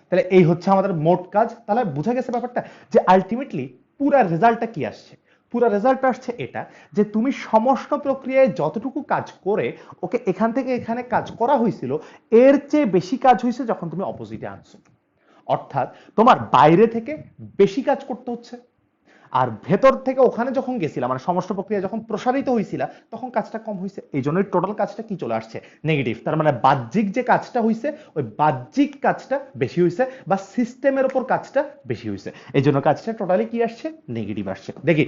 তাহলে এই হচ্ছে আমাদের মোট কাজ। তাহলে বোঝা গেছে ব্যাপারটা যে আলটিমেটলি পুরা রেজাল্টটা কি আসছে। পুরা রেজাল্ট আসছে এটা যে তুমি সমস্ত প্রক্রিয়ায় যতটুকু কাজ করে ওকে এখান থেকে এখানে কাজ করা হয়েছিল এর চেয়ে বেশি কাজ হয়েছে যখন তুমি অপোজিটে আনছো। অর্থাৎ তোমার বাইরে থেকে বেশি কাজ করতে হচ্ছে, আর ভেতর থেকে ওখানে যখন গেছিলা মানে সমস্ত প্রক্রিয়া যখন প্রসারিত হয়েছিল তখন কাজটা কম হয়েছে। এই জন্যই টোটাল কাজটা কি চলে আসছে? নেগেটিভ। তার মানে বাহ্যিক যে কাজটা হয়েছে ওই বাহ্যিক কাজটা বেশি হয়েছে বা সিস্টেমের উপর কাজটা বেশি হয়েছে, এই জন্য কাজটা টোটালি কি আসছে? নেগেটিভ আসছে। দেখি,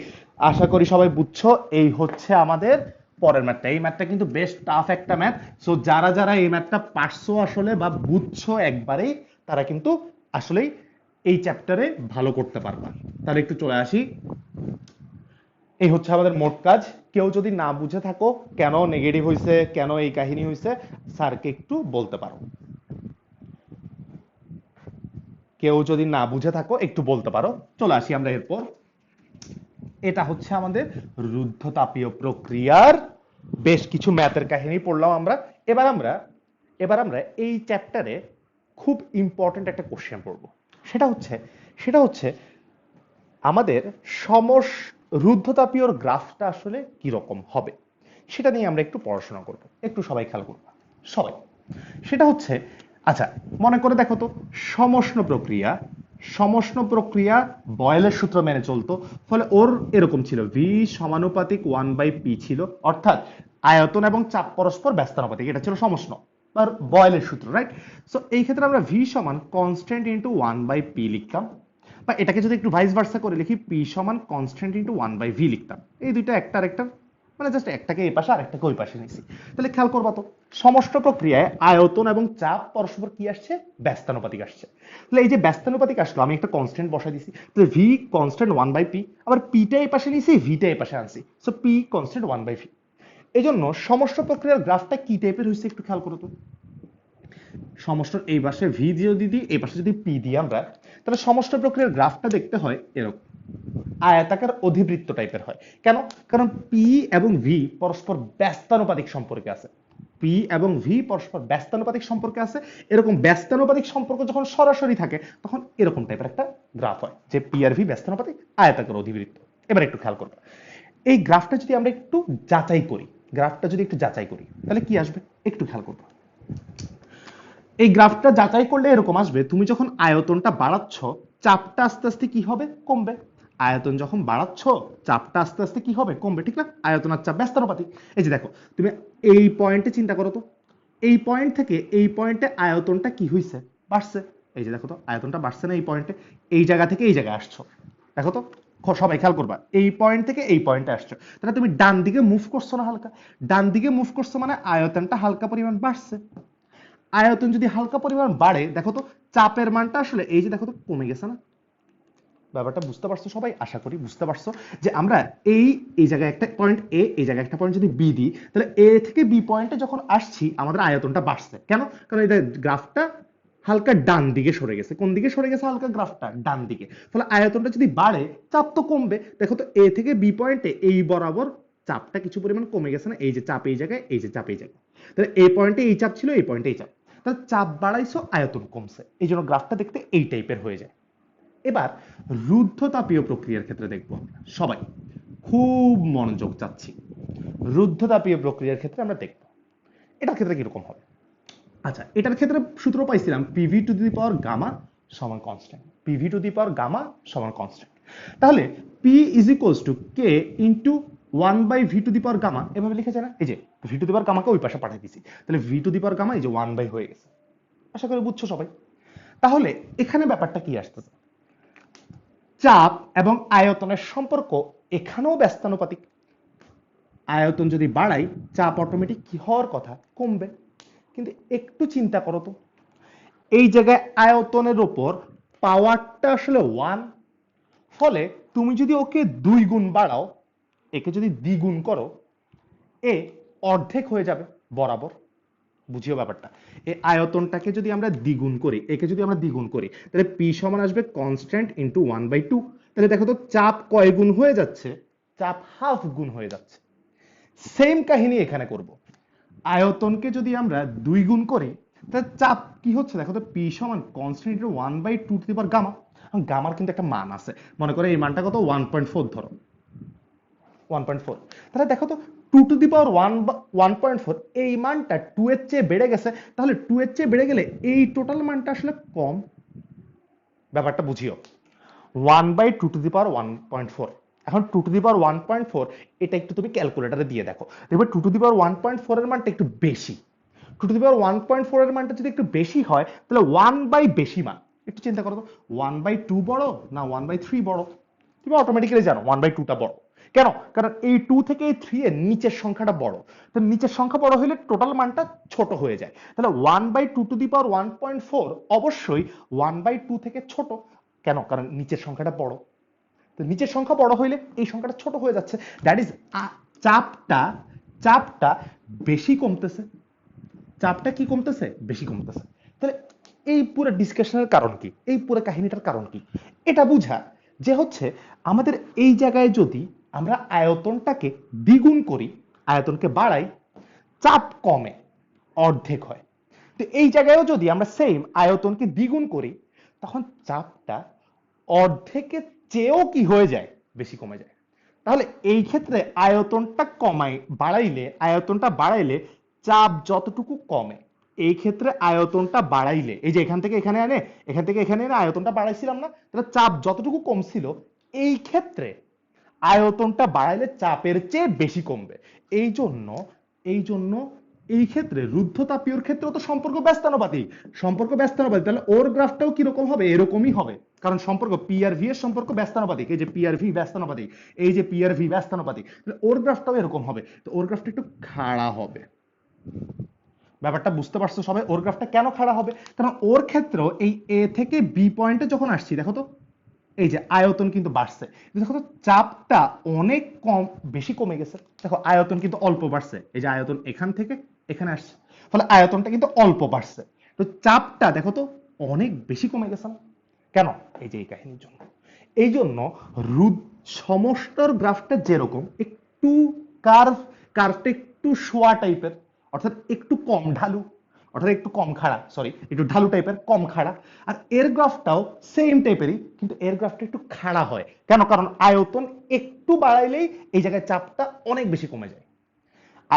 আশা করি সবাই বুঝছো। এই হচ্ছে আমাদের পরের ম্যাথটা। এই ম্যাথটা কিন্তু বেশ টাফ একটা ম্যাথ। সো যারা যারা এই ম্যাথটা পারছো আসলে বা বুঝছো একবারেই, তারা কিন্তু আসলেই এই চ্যাপ্টারে ভালো করতে পারবা। তাহলে একটু চলে আসি, এই হচ্ছে আমাদের মোট কাজ। কেউ যদি না বুঝে থাকো কেন নেগেটিভ হয়েছে, কেন এই কাহিনী হয়েছে, স্যারকে একটু বলতে পারো। কেউ যদি না বুঝে থাকো একটু বলতে পারো। চলে আসি আমরা এরপর। এটা হচ্ছে আমাদের রুদ্ধতাপীয় প্রক্রিয়ার বেশ কিছু ম্যাথের কাহিনী পড়লাম আমরা। এবার আমরা এই চ্যাপ্টারে খুব ইম্পর্টেন্ট একটা কোশ্চেন পড়বো। সেটা হচ্ছে আমাদের রুদ্ধতাপীয় গ্রাফটা আসলে কি রকম হবে সেটা নিয়ে আমরা একটু পড়াশোনা করব। একটু সবাই খেয়াল করবো, সবাই। সেটা হচ্ছে, আচ্ছা মনে করে দেখো তো, সমষ্ণ প্রক্রিয়া বয়েলের সূত্র মেনে চলতো। ফলে ওর এরকম ছিল, ভি সমানুপাতিক 1/p ছিল, অর্থাৎ আয়তন এবং চাপ পরস্পর ব্যস্তানুপাতিক। এটা ছিল সমষ্ণ আর বয়েলের সূত্র, রাইট? সো এই ক্ষেত্রে আমরা ভি সমান কনস্ট্যান্ট ইন্টু 1/p লিখতাম, বা এটাকে যদি একটু ভাইস ভার্সা করে লিখি, পি সমান কনস্ট্যান্ট ইন্টু 1/v লিখতাম। এই দুইটা একটা আরেকটা মানে জাস্ট একটাকে এই পাশে আরেকটাকে ওই পাশে নিয়েছি। তাহলে খেয়াল করবা তো, সমষ্ণ প্রক্রিয়ায় আয়তন এবং চাপ পরস্পর কি আসছে? ব্যস্তানুপাতিক আসছে। তাহলে এই যে ব্যস্তানুপাতিক আসলো, আমি একটা কনস্ট্যান্ট বসাই দিছি। তাহলে ভি কনস্ট্যান্ট 1/p, আবার পিটা এই পাশে নিয়েছি, ভিটা এই পাশে আনছি, সো পি কনস্ট্যান্ট 1/v। এই জন্য সমষ্ণ প্রক্রিয়ার গ্রাফটা কি টাইপের হয়েছে একটু খেয়াল করো তো। সমষ্ণ এই পাশে ভি যদি দিই, এই পাশে যদি পি দিই আমরা, তাহলে সমষ্ণ প্রক্রিয়ার গ্রাফটা দেখতে হয় এরকম আয়তাকার অধিবৃত্ত টাইপের হয়। কেন? কারণ পি এবং ভি পরস্পর ব্যস্তানুপাতিক সম্পর্কে আছে। পি এবং ভি পরস্পর ব্যস্তানুপাতিক সম্পর্কে আছে। এরকম ব্যস্তানুপাতিক সম্পর্ক যখন সরাসরি থাকে তখন এরকম টাইপের একটা গ্রাফ হয় যে পি আর ভি ব্যস্তানুপাতিক, আয়তাকার অধিবৃত্ত। এবার একটু খেয়াল করবে, এই গ্রাফটা যদি আমরা একটু যাচাই করি, তাহলে কি আসবে একটু খেয়াল করবো। এই গ্রাফটা যাচাই করলে এরকম আসবে, তুমি যখন আয়তনটা বাড়াচ্ছ চাপটা আস্তে আস্তে কি হবে? কমবে। আয়তন যখন বাড়াচ্ছ চাপটা আস্তে আস্তে কি হবে? কমবে, ঠিক না? আয়তন আর চাপ ব্যস্তানুপাতিক। এই যে দেখো, তুমি এই পয়েন্টে চিন্তা করো তো, এই পয়েন্ট থেকে এই পয়েন্টে আয়তনটা কি হয়েছে? বাড়ছে। এই যে দেখো তো, আয়তনটা বাড়ছে না এই পয়েন্টে? এই জায়গা থেকে এই জায়গায় আসছো, দেখো তো, সবাই খেয়াল করবা, এই পয়েন্ট থেকে এই পয়েন্টে আসছো, তাহলে তুমি ডান দিকে মুভ করছো না হালকা? ডান দিকে মুভ করছো মানে আয়তনটা হালকা পরিমাণ বাড়ছে। আয়তন যদি হালকা পরিমাণ বাড়ে, দেখো তো চাপের মানটা আসলে এই যে দেখো তো কমে গেছে না? ব্যাপারটা বুঝতে পারছো সবাই? আশা করি বুঝতে পারছো যে আমরা এই জায়গায় একটা পয়েন্ট এ, এই জায়গায় একটা পয়েন্ট যদি বি দিই, তাহলে এ থেকে বি পয়েন্টে যখন আসছি আমাদের আয়তনটা বাড়ছে। কেন? কারণ এই গ্রাফটা হালকা ডান দিকে সরে গেছে। কোন দিকে সরে গেছে হালকা? গ্রাফটা ডান দিকে। ফলে আয়তনটা যদি বাড়ে চাপ তো কমবে। দেখো তো এ থেকে বি পয়েন্টে এই বরাবর চাপটা কিছু পরিমাণ কমে গেছে না? এই যে চাপ এই জায়গায়, এই যে চাপ এই জায়গায়। তাহলে এই পয়েন্টে এই চাপ ছিল, এই পয়েন্টে এই চাপ, তাহলে চাপ বাড়াইছো আয়তন কমছে। এই জন্য গ্রাফটা দেখতে এই টাইপের হয়ে যায়। এবার রুদ্ধতাপীয় প্রক্রিয়ার ক্ষেত্রে দেখবো আমরা সবাই, খুব মনোযোগ চাচ্ছি। রুদ্ধতাপীয় প্রক্রিয়ার ক্ষেত্রে আমরা দেখব এটার ক্ষেত্রে কিরকম হবে? আচ্ছা, এটার ক্ষেত্রে সূত্র পাইছিলাম PV to the power gamma সমান constant, PV to the power gamma সমান কনস্ট্যান্ট। তাহলে P is equals to K into 1/v to the power gamma, এভাবে লিখে যায় না? এই যে ভি টু দি পাওয়ার গামাকে ওই পাশে পাঠিয়ে দিছি, তাহলে V to the power gamma এই যে 1 হয়ে গেছে। আশা করি বুঝছো সবাই। তাহলে এখানে ব্যাপারটা কি আসতেছে, চাপ এবং আয়তনের সম্পর্ক এখানেও ব্যস্তানুপাতিক। আয়তন যদি বাড়াই চাপ অটোমেটিক কি হওয়ার কথা, কমবে। কিন্তু একটু চিন্তা করো তো, এই জায়গায় আয়তনের উপর পাওয়ারটা আসলে 1, ফলে তুমি যদি ওকে 2 গুণ বাড়াও, একে যদি দ্বিগুণ করো, এ অর্ধেক হয়ে যাবে বরাবর। বুঝিও ব্যাপারটা, এই আয়তনটাকে যদি আমরা দ্বিগুণ করি, একে যদি আমরা দ্বিগুণ করি, তাহলে পি সমান আসবে কনস্ট্যান্ট ইন্টু 1/2। তাহলে দেখো তো চাপ কয় গুণ হয়ে যাচ্ছে, চাপ হাফ গুণ হয়ে যাচ্ছে। সেম কাহিনী এখানে করব, আয়তনকে যদি আমরা 2 গুণ করি, তাহলে চাপ কি হচ্ছে দেখো তো, পি সমান constant into 1/2 to the power gamma. গামার কিন্তু একটা মান আছে, মনে করো এই মানটা কত, 1.4 ধরো, 1.4। তাহলে দেখো তো 2 টু দি পাওয়ার 1.4, এই মানটা 2 এর চেয়ে বেড়ে গেছে, তাহলে 2 এর চেয়ে বেড়ে গেলে এই টোটাল মানটা আসলে কম। ব্যাপারটা বুঝিও, 1/2 টু দি পাওয়ার 1.4। এখন 2 টু দি পাওয়ার 1.4 এটা একটু তুমি ক্যালকুলেটরে দিয়ে দেখো, দেখবে 2 টু দি পাওয়ার 1.4 এর মানটা একটু বেশি। 2 টু দি পাওয়ার 1.4 এর মানটা যদি একটু বেশি হয়, তাহলে 1 বেশি মান। একটু চিন্তা করো তো, 1/2 বড় না 1/3 বড়? তুমি অটোমেটিক্যালি জানো 1/2 টা বড়। কেন? কারণ এই 2 থেকে এই 3 এর নিচের সংখ্যাটা বড়। তো নিচের সংখ্যা বড় হলে টোটাল মানটা ছোট হয়ে যায়। তাহলে 1/2 টু দি পাওয়ার 1.4 অবশ্যই 1/2 থেকে ছোট। কেন? কারণ নিচের সংখ্যাটা বড়। তো নিচের সংখ্যা বড় হইলে এই সংখ্যাটা ছোট হয়ে যাচ্ছে। দ্যাট ইজ চাপটা চাপটা বেশি কমতেছে। চাপটা কি কমতেছে? বেশি কমতেছে। তাহলে এই পুরো ডিসকাশনের কারণ কি, এই পুরো কাহিনীটার কারণ কি? এটা বুঝা যে হচ্ছে আমাদের এই জায়গায় যদি আমরা আয়তনটাকে দ্বিগুণ করি, আয়তনকে বাড়াই, চাপ কমে, অর্ধেক হয়। তো এই জায়গায়ও যদি আমরা সেম আয়তনকে দ্বিগুণ করি, তখন চাপটা অর্ধেকের চেয়েও কি হয়ে যায়, বেশি কমে যায়। তাহলে এই ক্ষেত্রে আয়তনটা বাড়াইলে চাপ যতটুকু কমে, এই ক্ষেত্রে আয়তনটা বাড়াইলে, এই যে এখান থেকে এখানে এনে, এখান থেকে এখানে এনে আয়তনটা বাড়াইছিলাম না, তাহলে চাপ যতটুকু কমছিল, এই ক্ষেত্রে আয়তনটা বাড়াইলে চাপের চেয়ে বেশি কমবে। এই জন্য এই জন্য এই ক্ষেত্রে রুদ্ধতাপীয়র ক্ষেত্রেও তো সম্পর্ক ব্যস্তানুপাতিক। তাহলে ওর গ্রাফটাও কিরকম হবে, এরকমই হবে। কারণ সম্পর্ক পি আর ভি এর সম্পর্ক ব্যস্তানুপাতিক, এই যে পি আর ভি ব্যস্তানুপাতিক, এই যে পি আর ভি ব্যস্তানুপাতিক, ওর গ্রাফটাও এরকম হবে। তো ওর গ্রাফটা একটু খাড়া হবে। ব্যাপারটা বুঝতে পারছো সবাই? ওর গ্রাফটা কেন খাড়া হবে? কারণ ওর ক্ষেত্রেও এই এ থেকে বি পয়েন্টে যখন আসছি, দেখো তো এই যে আয়তন কিন্তু বাড়ছে, দেখো তো চাপটা অনেক বেশি কমে গেছে। দেখো আয়তন কিন্তু অল্প বাড়ছে, এই যে আয়তন এখান থেকে এখানে আসছে, ফলে আয়তনটা কিন্তু অল্প বাড়ছে। তো চাপটা দেখো তো অনেক বেশি কমে গেছে না? কেন? এই যে এই কাহিনীর জন্য। এই জন্য সমষ্টর গ্রাফটা যেরকম একটু কার্ভটা একটু শোয়া টাইপের, অর্থাৎ একটু কম ঢালু, অর্থাৎ একটু কম খাড়া, সরি একটু ঢালু টাইপের, কম খাড়া। আর এর গ্রাফটাও সেম টাইপেরই, কিন্তু এর গ্রাফটা একটু খাড়া হয়। কেন? কারণ আয়তন একটু বাড়াইলেই এই জায়গায় চাপটা অনেক বেশি কমে যায়।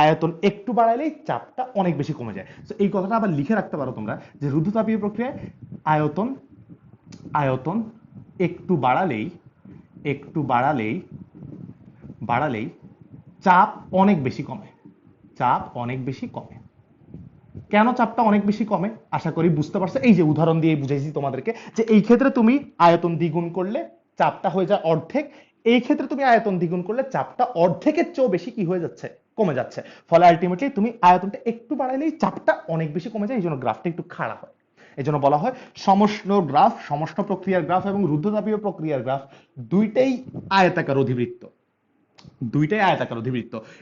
আয়তন একটু বাড়াইলেই চাপটা অনেক বেশি কমে যায়। তো এই কথাটা আবার লিখে রাখতে পারো তোমরা, যে রুদ্ধতাপীয় প্রক্রিয়ায় আয়তন আয়তন একটু বাড়ালেই চাপ অনেক বেশি কমে। চাপ অনেক বেশি কমে। কেন চাপটা অনেক বেশি কমে আশা করি বুঝতে পারছো। এই যে উদাহরণ দিয়ে বুঝাইছি তোমাদেরকে, যে এই ক্ষেত্রে তুমি আয়তন দ্বিগুণ করলে চাপটা হয়ে যায় অর্ধেক, এই ক্ষেত্রে তুমি আয়তন দ্বিগুণ করলে চাপটা অর্ধেকের চেয়েও বেশি কি হয়ে যাচ্ছে, কমে যাচ্ছে। ফলে আলটিমেটলি তুমি আয়তনটা একটু বাড়াইলেই চাপটা অনেক বেশি কমে যায়, এই জন্য গ্রাফটা একটু খাড়া হয়। এই জন্য বলা হয় সমষ্ণ প্রক্রিয়ার গ্রাফ এবং রুদ্ধতাপীয় প্রক্রিয়ার গ্রাফ দুইটাই আয়তাকার অধিবৃত্ত।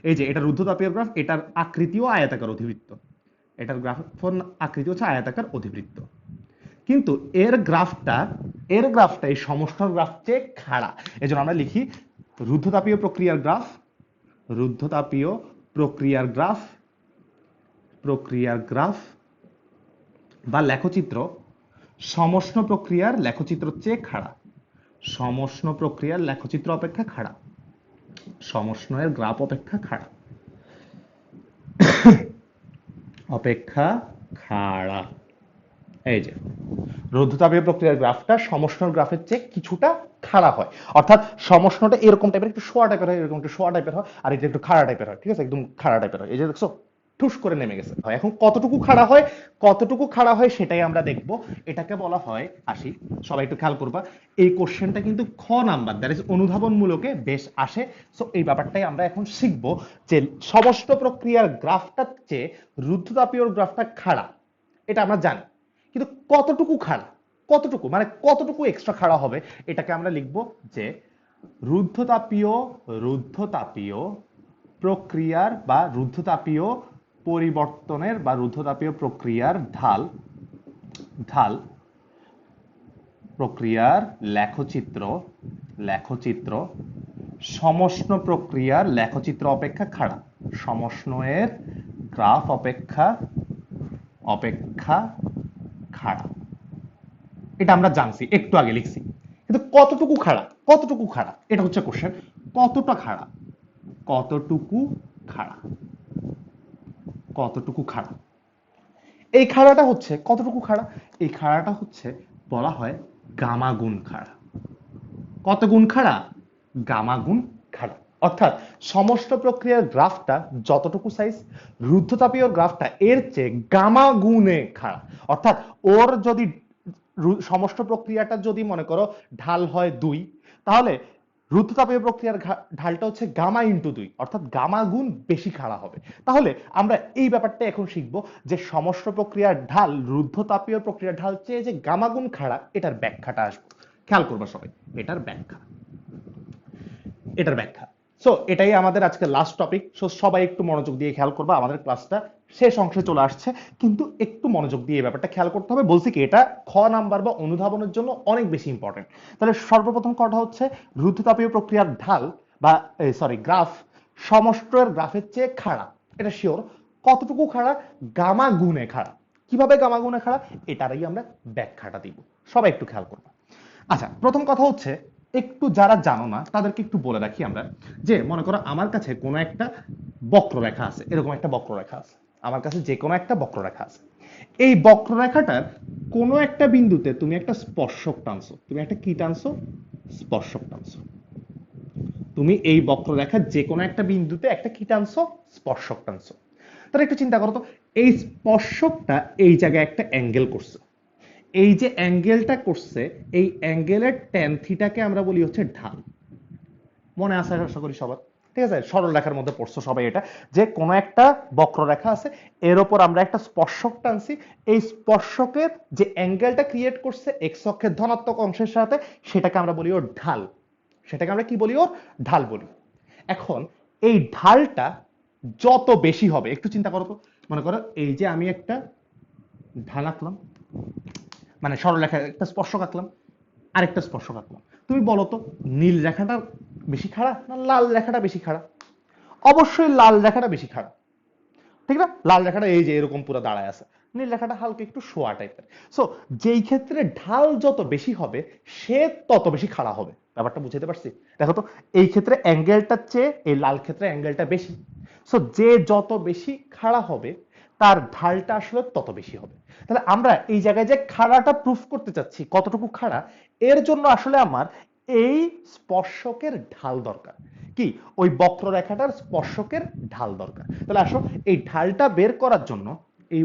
এই যে এটা রুদ্ধতাপীয় গ্রাফ, এটার আকৃতিও আয়তাকার অধিবৃত্ত, এটার গ্রাফের আকৃতি হচ্ছে আয়তাকার অধিবৃত্ত। কিন্তু এর গ্রাফটা এই সমষ্ণর গ্রাফ চেয়ে খাড়া। এজন্য আমরা লিখি রুদ্ধতাপীয় প্রক্রিয়ার গ্রাফ বা লেখচিত্র সমষ্ণ প্রক্রিয়ার লেখচিত্র চেয়ে খাড়া। সমষ্ণ প্রক্রিয়ার লেখচিত্র অপেক্ষা খাড়া, সমষ্ণের গ্রাফ অপেক্ষা খাড়া। অপেক্ষা খাড়া। এই যে রুদ্ধতাপীয় প্রক্রিয়ার গ্রাফটা সমষ্ণ গ্রাফের চেয়ে কিছুটা খাড়া হয়, অর্থাৎ সমষ্ণটা এরকম টাইপের, একটু শোয়া টাইপের হয়, এরকম একটু শোয়া টাইপের হয়, আর এটা একটু খাড়া টাইপের হয়, ঠিক আছে, একদম খাড়া টাইপের হয়। এই যে দেখছো ঠুস করে নেমে গেছে হয়। এখন কতটুকু খাড়া হয়, কতটুকু খাড়া হয় সেটাই আমরা দেখব। এটাকে বলা হয়, আসি সবাই একটু খেয়াল করবা, এই কোশ্চেনটা কিন্তু খ নাম্বার, দ্যাট ইজ অনুধাবনমূলকে বেশ আসে। সো এই ব্যাপারটাই আমরা এখন শিখবো, যে সমষ্ণ প্রক্রিয়ার গ্রাফটার চেয়ে রুদ্ধতাপীয় গ্রাফটা খাড়া, এটা আমরা জানি, কিন্তু কতটুকু খাড়া, কতটুকু মানে কতটুকু এক্সট্রা খাড়া হবে, এটাকে আমরা লিখব যে রুদ্ধতাপীয় রুদ্ধতাপীয় প্রক্রিয়ার বা রুদ্ধতাপীয় পরিবর্তনের বা রুদ্ধতাপীয় প্রক্রিয়ার ঢাল ঢাল প্রক্রিয়ার লেখচিত্র লেখচিত্র সমষ্ণ প্রক্রিয়ার লেখচিত্র অপেক্ষা খাড়া, সমষ্ণ এর গ্রাফ অপেক্ষা অপেক্ষা খাড়া। এটা আমরা জানছি, একটু আগে লিখছি, কিন্তু কতটুকু খাড়া, কতটুকু খাড়া, এটা হচ্ছে কোশ্চেন। কতটা খাড়া, কতটুকু খাড়া, কতটুকু খাড়া। এই খাড়াটা হচ্ছে কতটুকু খাড়া, এই খাড়াটা হচ্ছে বলা হয় গামা গুণ খাড়া। কত গুণ খাড়া, গামা গুণ খাড়া। অর্থাৎ সমষ্ণ প্রক্রিয়ার গ্রাফটা যতটুকু সাইজ, রুদ্ধতাপীয় গ্রাফটা এর চেয়ে গামা গুণে খাড়া। অর্থাৎ ওর যদি সমষ্ণ প্রক্রিয়াটা যদি মনে করো ঢাল হয় 2, তাহলে রুদ্ধতাপীয় প্রক্রিয়ার ঢালটা হচ্ছে গামা ইন্টু 2, অর্থাৎ গামা গুণ বেশি খাড়া হবে। তাহলে আমরা এই ব্যাপারটা এখন শিখবো, যে সমষ্ণ প্রক্রিয়ার ঢাল রুদ্ধতাপীয় প্রক্রিয়ার ঢাল চেয়ে যে গামা গুণ খাড়া, এটার ব্যাখ্যাটা আসবে। খেয়াল করবা সবাই, এটার ব্যাখ্যা, এটার ব্যাখ্যা। সো এটাই আমাদের আজকে লাস্ট টপিক। সো সবাই একটু মনোযোগ দিয়ে খেয়াল করবা, আমাদের ক্লাসটা শেষ অংশে চলে আসছে, কিন্তু একটু মনোযোগ দিয়ে এই ব্যাপারটা খেয়াল করতে হবে। বলছি কি, এটা খ নাম্বার বা অনুধাবনের জন্য অনেক বেশি ইম্পর্টেন্ট। তাহলে সর্বপ্রথম কথা হচ্ছে রুদ্ধতাপীয় প্রক্রিয়ার ঢাল বা সরি গ্রাফ সমষ্টের গ্রাফের চেয়ে খাড়া, এটা শিওর। কতটুকু খাড়া, গামা গুণে খাড়া। কিভাবে গামা গুণে খাড়া, এটারই আমরা ব্যাখ্যাটা দিব। সবাই একটু খেয়াল করবা। আচ্ছা, প্রথম কথা হচ্ছে, একটু যারা জানো না তাদেরকে একটু বলে রাখি আমরা, যে মনে করো আমার কাছে কোনো একটা বক্ররেখা আছে, এরকম একটা বক্ররেখা আছে, আমার কাছে যে কোনো একটা বক্ররেখা আছে। এই বক্ররেখাটার কোনো একটা বিন্দুতে তুমি একটা স্পর্শক টানছো, তুমি একটা কি টানছো, স্পর্শক টানছো। তুমি এই বক্ররেখার যে কোনো একটা বিন্দুতে একটা কি টানছো, স্পর্শক টানছো। তাহলে একটু চিন্তা করো তো, এই স্পর্শকটা এই জায়গায় একটা অ্যাঙ্গেল করছে। এই যে অ্যাঙ্গেলটা করছে, এই অ্যাঙ্গেলের ট্যান থিটাকে আমরা বলি হচ্ছে ঢাল। মনে আছে আশা করি সবার, ঠিক আছে, সরল রেখার মধ্যে পড়ছো সবাই এটা, যে কোনো একটা বক্ররেখা আছে, এর ওপর আমরা একটা স্পর্শক টানছি, এই স্পর্শকের যে অ্যাঙ্গেলটা ক্রিয়েট করছে এক্স অক্ষের ধনাত্মক অংশের সাথে, সেটাকে আমরা বলি ওর ঢাল, সেটাকে আমরা কি বলি, ওর ঢাল বলি। এখন এই ঢালটা যত বেশি হবে, একটু চিন্তা করো তো, মনে করো এই যে আমি একটা ঢাল আঁকলাম, মানে সরলরেখা একটা স্পর্শক আঁকলাম, আরেকটা স্পর্শক আঁকলাম। তুমি বলো তো, নীল রেখাটা বেশি খাড়া না লাল রেখাটা বেশি খাড়া? অবশ্যই লাল রেখাটা বেশি খাড়া, ঠিক না? লাল রেখাটা এই যে এরকম পুরো দাঁড়ায় আছে, নীল রেখাটা হালকা একটু শোয়া টাইপের। সো যেই ক্ষেত্রে ঢাল যত বেশি হবে, সে তত বেশি খাড়া হবে। ব্যাপারটা বুঝতে পারছি? দেখো তো, এই ক্ষেত্রে অ্যাঙ্গেলটার চেয়ে এই লাল ক্ষেত্রে অ্যাঙ্গেলটা বেশি। সো যে যত বেশি খাড়া হবে, তার ঢালটা আসলে তত বেশি হবে। তাহলে আমরা এই জায়গায় যে খাড়াটা প্রুফ করতে চাচ্ছি, কতটুকু খাড়া, এর জন্য আসলে আমার এই স্পর্শকের ঢাল দরকার। কি, ওই বক্ররেখাটার স্পর্শকের ঢাল দরকার। তাহলে আসো, এই ঢালটা বের করার জন্য, এই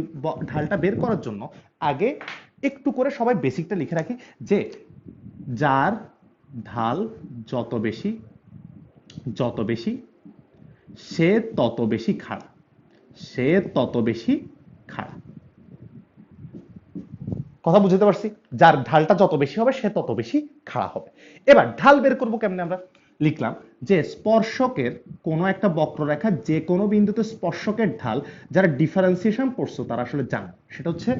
ঢালটা বের করার জন্য আগে একটু করে সবাই বেসিকটা লিখে রাখি, যে যার ঢাল যত বেশি, যত বেশি সে তত বেশি খাড়া, সে তত বেশি খাড়া। কথা বুঝতে পারছি? যার ঢালটা যত বেশি হবে সে তত বেশি খাড়া হবে। এবার ঢাল বের করবো কেমনে, আমরা লিখলাম যে স্পর্শকের কোনো একটা বক্ররেখা যে কোনো বিন্দুতে স্পর্শকের ঢাল, যারা ডিফারেন্সিয়েশন পড়ছো তারা আসলে জানো, সেটা হচ্ছে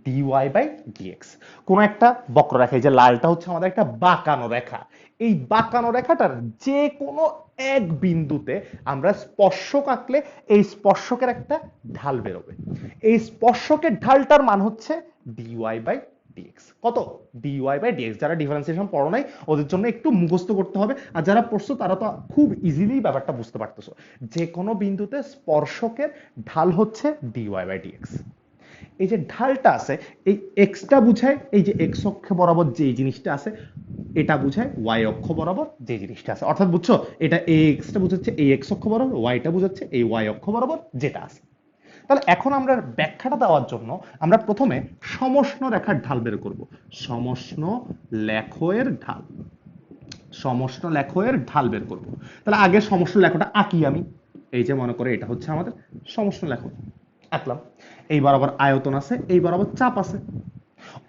ডিওয়াই বাই ডিএক্স। কোনো একটা বক্ররেখা, এই যে লালটা হচ্ছে আমাদের একটা বাঁকানো রেখা, এই বাঁকানো রেখাটার যে কোনো এক বিন্দুতে আমরা স্পর্শক আঁকলে এই স্পর্শকের একটা ঢাল বেরোবে। এই স্পর্শকের ঢালটার মান হচ্ছে ডিওয়াই বাই ডিএক্স। কত? D y by d x. যারা ডিফারেন্সিয়েশন পড়ো নাই ওদের জন্য একটু মুখস্থ করতে হবে, আর যারা পড়ছো তারা তো খুব ইজিলি ব্যাপারটা বুঝতে পারতেছো। যে কোনো বিন্দুতে স্পর্শকের ঢাল হচ্ছে ডিওয়াই বাই ডিএক্স। এই যে ঢালটা আছে, এই এক্সটা বুঝায় এই যে এক্স অক্ষ বরাবর যে জিনিসটা আছে, এটা বুঝায় ওয়াই অক্ষ বরাবর যে জিনিসটা আছে। অর্থাৎ বুঝছো, এটা এই এক্সটা বুঝাচ্ছে এই এক্স অক্ষ বরাবর, ওয়াইটা বুঝাচ্ছে এই ওয়াই অক্ষ বরাবর যেটা আছে। তাহলে এখন আমরা ব্যাখ্যাটা দেওয়ার জন্য আমরা প্রথমে সমষ্ণ রেখার ঢাল বের করব। সমষ্ণ লেখয়ের ঢাল, সমষ্ণ লেখয়ের ঢাল বের করব। তাহলে আগে সমষ্ণ লেখটা আঁকি আমি। এই যে মনে করে এটা হচ্ছে আমাদের সমষ্ণ লেখ, আঁকলাম। এই বরাবর আয়তন আছে, এই বরাবর চাপ আছে।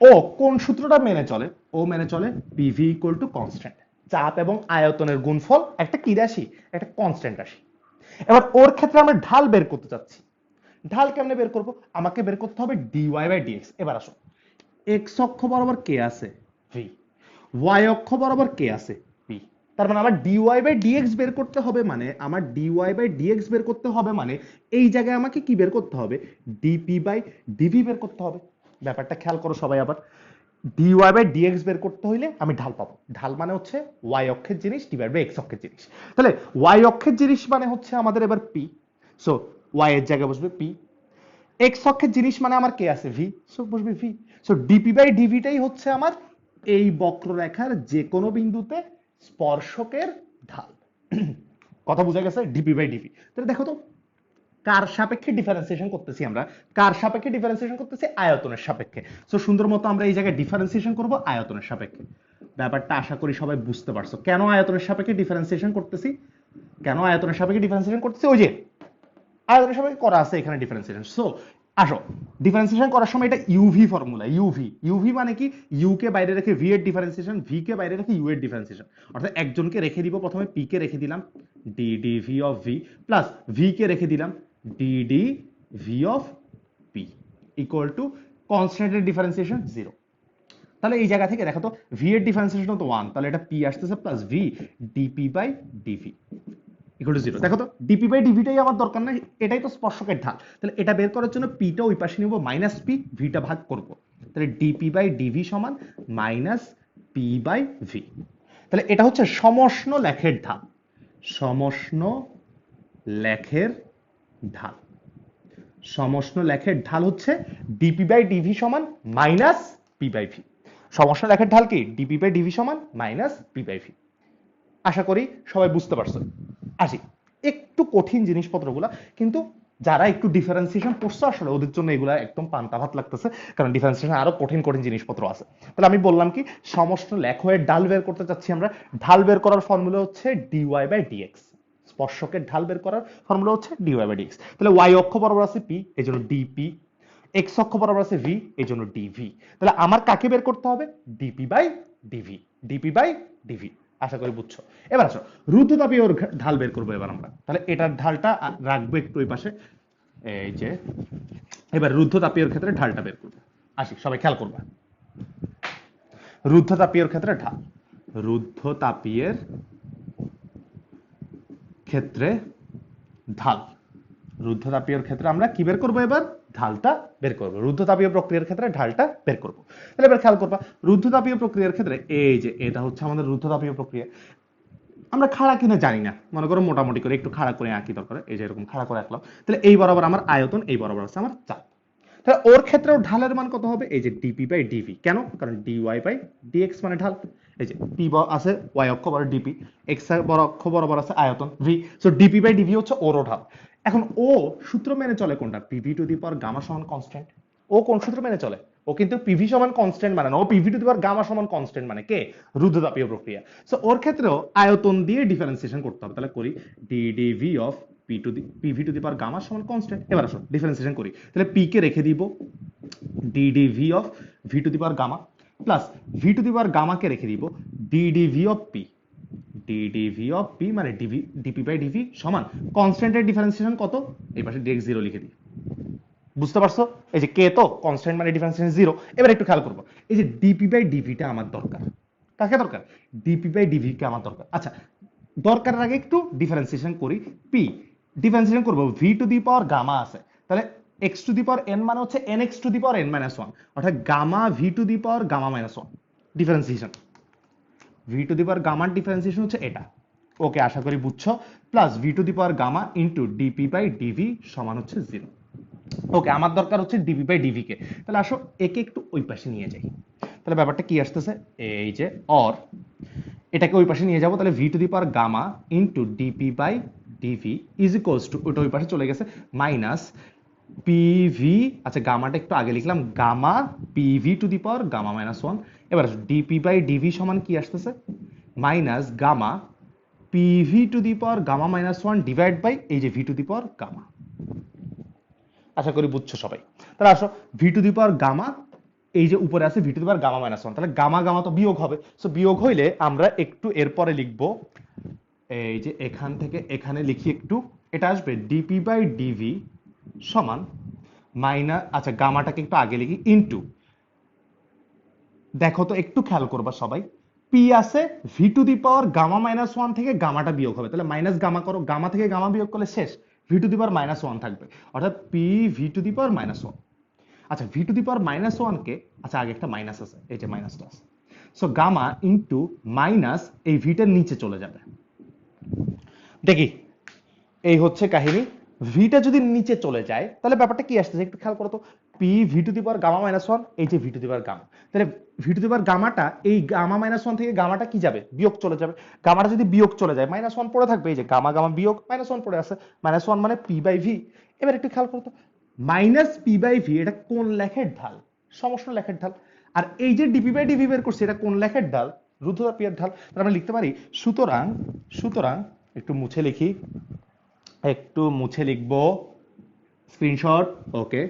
ও কোন সূত্রটা মেনে চলে? ও মেনে চলে পিভি ইকুয়াল টু কনস্ট্যান্ট। চাপ এবং আয়তনের গুণফল একটা কি রাশি? একটা কনস্ট্যান্ট রাশি। এবার ওর ক্ষেত্রে আমরা ঢাল বের করতে চাচ্ছি। ঢাল কেমনে বের করব? আমাকে বের করতে হবে ডিওয়াই বাই ডিএক্স। এবার আসো, এক্স অক্ষ বরাবর কে আছে? ভি। ওয়াই অক্ষ বরাবর কে আছে? পি। তার মানে আমার ডিওয়াই বাই ডিএক্স বের করতে হবে, মানে আমার ডিওয়াই বাই ডিএক্স বের করতে হবে, মানে এই জায়গায় আমাকে কি বের করতে হবে? ডিপি বাই ডিভি বের করতে হবে। ব্যাপারটা খেয়াল করো সবাই আবার। ডিওয়াই বাই ডিএক্স বের করতে হইলে আমি ঢাল পাবো। ঢাল মানে হচ্ছে ওয়াই অক্ষের জিনিস ডিভাইড বাই এক্স অক্ষের জিনিস। তাহলে ওয়াই অক্ষের জিনিস মানে হচ্ছে আমাদের এবার পি, সো ওয়াই এর জায়গায় বসবে পি। এক্স অক্ষের জিনিস মানে আমার কে আছে? ভি, সো বসবে ভি। সো ডিপি বাই ডিভিটাই হচ্ছে আমার এই বক্ররেখার যে কোনো বিন্দুতে স্পর্শকের ঢাল। কথা বোঝা গেছে? D p by d v. তাহলে দেখো তো, কার সাপেক্ষে ডিফারেন্সিয়েশন করতেছি আমরা? কার সাপেক্ষে ডিফারেন্সিয়েশন করতেছি? আয়তনের সাপেক্ষে। সো সুন্দর মতো আমরা এই জায়গায় ডিফারেন্সিয়েশন করব আয়তনের সাপেক্ষে। ব্যাপারটা আশা করি সবাই বুঝতে পারছো কেন আয়তনের সাপেক্ষে ডিফারেন্সিয়েশন করতেছি। কেন আয়তনের সাপেক্ষে ডিফারেন্সিয়েশন করতেছি? ওই যে আয়তনের সাপেক্ষে করা আছে এখানে ডিফারেন্সিয়েশন। সো আসো, ডিফারেন্সিয়েশন করার সময় এটা ইউভি ফর্মুলা। ইউভি, ইউভি মানে কি? ইউ কে বাইরে রেখে ভি এর ডিফারেন্সিয়েশন, ভি কে বাইরে রেখে ইউ এর ডিফারেন্সিয়েশন। অর্থাৎ একজনকে রেখে দিব, প্রথমে পি কে রেখে দিলাম D D V of V, plus V কে রেখে দিলাম D D V of P equal to কনস্ট্যান্টের ডিফারেন্সিয়েশন 0। তাহলে এই জায়গা থেকে দেখো তো, ভি এর ডিফারেন্সিয়েশন তো 1, তাহলে এটা পি আসতেছে plus V d p by d v equal to 0। দেখো তো, ডিপি বাই ডিভিটাই আমার দরকার না, এটাই তো স্পর্শকের ঢাল। তাহলে এটা বের করার জন্য পিটা ওই পাশে নিব, মাইনাস পি, ভিটা ভাগ করব। তাহলে ডিপি বাই ডিভি সমান মাইনাস পি বাই ভি। তাহলে এটা হচ্ছে সমষ্ণ লেখের ঢাল। সমষ্ণ লেখের ঢাল, সমষ্ণ লেখের ঢাল হচ্ছে ডিপি বাই ডিভি সমান মাইনাস পি বাই ভি। সমষ্ণ লেখের ঢাল কি? ডিপি বাই ডিভি সমান মাইনাস পি বাই ভি। আশা করি সবাই বুঝতে পারছো। আসি, একটু কঠিন জিনিসপত্রগুলো, কিন্তু যারা একটু ডিফারেন্সিয়েশন পড়ছে আসলে ওদের জন্য এগুলা একদম পান্তা ভাত লাগতেছে, কারণ ডিফারেন্সিয়েশন আরো কঠিন কঠিন জিনিসপত্র আছে। তাহলে আমি বললাম কি, সমষ্ণ লেখয়ের ঢাল বের করতে চাচ্ছি আমরা। ঢাল বের করার ফর্মুলা হচ্ছে ডিওয়াই বাই ডিএক্স। স্পর্শকের ঢাল বের করার ফর্মুলা হচ্ছে ডিওয়াই বাই ডিএক্স। তাহলে ওয়াই অক্ষ বরাবর আছে পি, এই জন্য ডিপি। এক্স অক্ষ বরাবর আছে ভি, এই জন্য ডিভি। তাহলে আমার কাকে বের করতে হবে? DP by DV, DP by DV. আশা করি বুঝছো। এবার আসো, রুদ্ধতাপীয় ঢাল বের করবো এবার আমরা। তাহলে এটার ঢালটা রাখবো একটু ওই পাশে। এই যে এবার রুদ্ধতাপীয় ক্ষেত্রে ঢালটা বের করবো। আসি, সবাই খেয়াল করবা। রুদ্ধতাপীয় ক্ষেত্রে ঢাল, রুদ্ধতাপীয়ের ক্ষেত্রে ঢাল, রুদ্ধতাপীয় ক্ষেত্রে আমরা কি বের করবো এবার? ঢালটা বের করবো। রুদ্ধতাপীয় প্রক্রিয়ার ক্ষেত্রে ঢালটা বের করবো। তাহলে এবার খেয়াল করবা, রুদ্ধতাপীয় প্রক্রিয়ার ক্ষেত্রে এই যে এটা হচ্ছে আমাদের রুদ্ধতাপীয় প্রক্রিয়া। আমরা খাড়া কিনা জানি না, মনে করো মোটামুটি করে একটু খাড়া করে আঁকি দরকার, এই যে এরকম খাড়া করে আঁকলাম। তাহলে এই বরাবর আমার আয়তন, এই বরাবর আছে আমার চাপ। তাহলে ওর ক্ষেত্রেও ঢালের মান কত হবে? এই যে ডিপি বাই ডিভি। কেন? কারণ ডিওয়াই বাই ডিএক্স মানে ঢাল। এই যে পি আছে ওয়াই অক্ষ বরাবর ডিপি, এক্স অক্ষ বরাবর আছে আয়তন V, so d p by d v হচ্ছে ওরও ঢাল। এখন ও সূত্র মেনে চলে কোনটা? P V to the power gamma সমান কনস্ট্যান্ট। ও কোন সূত্র মেনে চলে? ও কিন্তু পিভি সমান কনস্ট্যান্ট মানে না, ও PV to the power gamma সমান কনস্ট্যান্ট মানে কে? রুদ্ধতাপীয় প্রক্রিয়া। সো ওর ক্ষেত্রেও আয়তন দিয়ে ডিফারেন্সিয়েশন করতে হবে। তাহলে করি DDV of P to the PV to the power gamma সমান কনস্ট্যান্ট। এবার আসো ডিফারেন্সিয়েশন করি। তাহলে পি কে রেখে দিব DDV of V to the power gamma, plus V to the power গামাকে রেখে দিব DDV of P, DDV of P মানে ডিভি ডিপি বাই ডিভি সমান কনস্ট্যান্টের ডিফারেন্সিয়েশন কত? এই পাশে ডিএক্স 0 লিখে দিই। বুঝতে পারছো? এই যে কে তো কনস্ট্যান্ট মানে ডিফারেন্সিয়েশন 0। এবার একটু খেয়াল করবো, এই যে ডিপি বাই ডিভিটা আমার দরকার। কাকে দরকার? ডিপি বাই ডিভি কে আমার দরকার। আচ্ছা, দরকারের আগে একটু ডিফারেন্সিয়েশন করি। পি ডিফারেন্সিয়েশন করবো, V to the power gamma আছে, তাহলে X to the power N মানে হচ্ছে N X to the power N minus one, অর্থাৎ gamma V to the power gamma minus one differentiation. V to the power গামার differentiation হচ্ছে এটা। Okay, আশা করি বুঝছো। Plus V to the power gamma into DP by DV সমান হচ্ছে 0। ওকে, আমার দরকার হচ্ছে ডিপি বাই ডিভি কে। তাহলে আসো একে একটু ওই পাশে নিয়ে যাই। তাহলে ব্যাপারটা কি আসতেছে, এই যে অর এটাকে ওই পাশে নিয়ে যাবো, তাহলে V to the power gamma into DP by d v is equals to, ওটা ওই পাশে চলে গেছে, মাইনাস পিভি, আচ্ছা গামাটা একটু আগে লিখলাম, gamma PV to the power gamma minus one. এবার ডিপি বাই ডিভি সমান কি আসতেছে, minus gamma PV to the power gamma minus one divide by এই যে V to the power gamma. আশা করি বুঝছো সবাই। তাহলে আসো V to the power gamma, এই যে উপরে আছে V to the power gamma minus one, তাহলে গামা গামা তো বিয়োগ হবে। সো বিয়োগ হইলে আমরা একটু এরপরে লিখবো, এই যে এখান থেকে এখানে লিখি একটু, এটা আসবে ডিপি বাই ডিভি সমান মাইনাস, আচ্ছা গামাটাকে একটু আগে লিখি, ইনটু, দেখো তো একটু খেয়াল করবা সবাই, পি আছে V to the power gamma minus one থেকে গামাটা বিয়োগ হবে, তাহলে মাইনাস গামা করো, গামা থেকে গামা বিয়োগ করলে শেষ, V to the power minus one থাকবে, অর্থাৎ P V to the power minus one. আচ্ছা V to the power minus one কে, আচ্ছা আগে একটা মাইনাস আছে, এই যে মাইনাসটা আছে, সো গামা ইনটু মাইনাস এই ভিটার নিচে চলে যাবে। দেখি এই হচ্ছে কাহিনী, ভিটা যদি নিচে চলে যায় তাহলে ব্যাপারটা কি আসতেছে একটু খেয়াল করো তো, P V to the power gamma minus one, এই যে V to the power gamma, তাহলে ভি টু দি পাওয়ার গামাটা এই গামা মাইনাস ওয়ান থেকে গামাটা কি যাবে, বিয়োগ চলে যাবে। গামাটা যদি বিয়োগ চলে যায় মাইনাস ওয়ান পড়ে থাকবে, এই যে গামা গামা বিয়োগ মাইনাস ওয়ান পড়ে আছে, মাইনাস ওয়ান মানে পি বাই ভি। এবার একটু খেয়াল করো তো, মাইনাস পি বাই ভি এটা কোন লেখের ঢাল, সমষ্ণ লেখের ঢাল, আর এই যে ডিপি বাই ডিভি বের করছে এটা কোন লেখের ঢাল, রুদ্ধতাপীয়ের ঢাল। তাহলে আমরা লিখতে পারি সুতরাং, সুতরাং একটু মুছে লিখি, একটু মুছে লিখবো, স্ক্রিনশট, ওকে।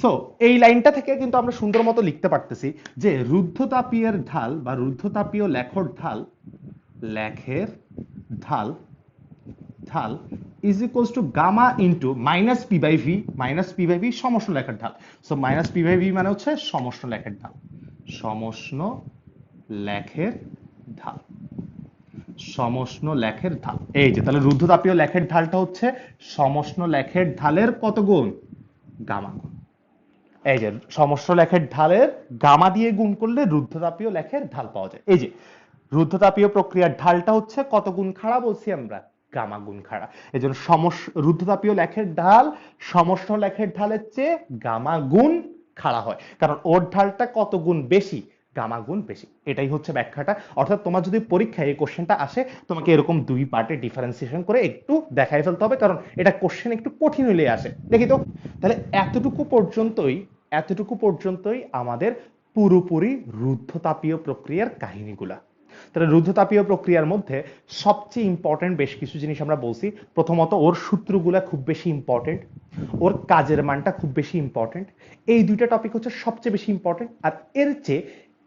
সো এই লাইনটা থেকে কিন্তু আমরা সুন্দর মতো লিখতে পারতেছি যে রুদ্ধতাপীয়ের ঢাল বা রুদ্ধতাপীয় লেখর ঢাল, লেখের ঢাল, ঢাল is equals to gamma into minus P by V, minus P by V সমষ্ণ লেখের ঢাল। So minus P by V মানে হচ্ছে সমষ্ণ লেখের ঢাল, সমষ্ণ লেখের ঢাল, সমষ্ণ লেখের ঢাল। এই যে তাহলে রুদ্ধতাপীয় লেখের ঢালটা হচ্ছে সমষ্ণ লেখের ঢালের কত গুণ, গামা গুণ। এই যে সমষ্ণ লেখের ঢালের গামা দিয়ে গুণ করলে রুদ্ধতাপীয় লেখের ঢাল পাওয়া যায়। এই যে রুদ্ধতাপীয় প্রক্রিয়ার ঢালটা হচ্ছে কত গুণ খাড়া বলছি আমরা, গামা গুণ খাড়া। এই জন্য রুদ্ধতাপীয় লেখের ঢাল সমষ্ণ লেখের ঢালের চেয়ে গামা গুণ খাড়া হয়, কারণ ওর ঢালটা কত গুণ বেশি, গামা গুণ বেশি। এটাই হচ্ছে ব্যাখ্যাটা। অর্থাৎ তোমার যদি পরীক্ষায় এই কোশ্চেনটা আসে তোমাকে এরকম দুই পার্টে ডিফারেন্সিয়েশন করে একটু দেখাই ফেলতে হবে, কারণ এটা কোশ্চেন একটু কঠিন হলে আসে। দেখি তো, তাহলে এতটুকু পর্যন্তই, এতটুকু পর্যন্তই আমাদের পুরোপুরি রুদ্ধতাপীয় প্রক্রিয়ার কাহিনীগুলা। তাহলে রুদ্ধতাপীয় প্রক্রিয়ার মধ্যে সবচেয়ে ইম্পর্টেন্ট বেশ কিছু জিনিস আমরা বলছি। প্রথমত ওর সূত্রগুলা খুব বেশি ইম্পর্টেন্ট, ওর কাজের মানটা খুব বেশি ইম্পর্টেন্ট, এই দুইটা টপিক হচ্ছে সবচেয়ে বেশি ইম্পর্টেন্ট। আর এর চেয়ে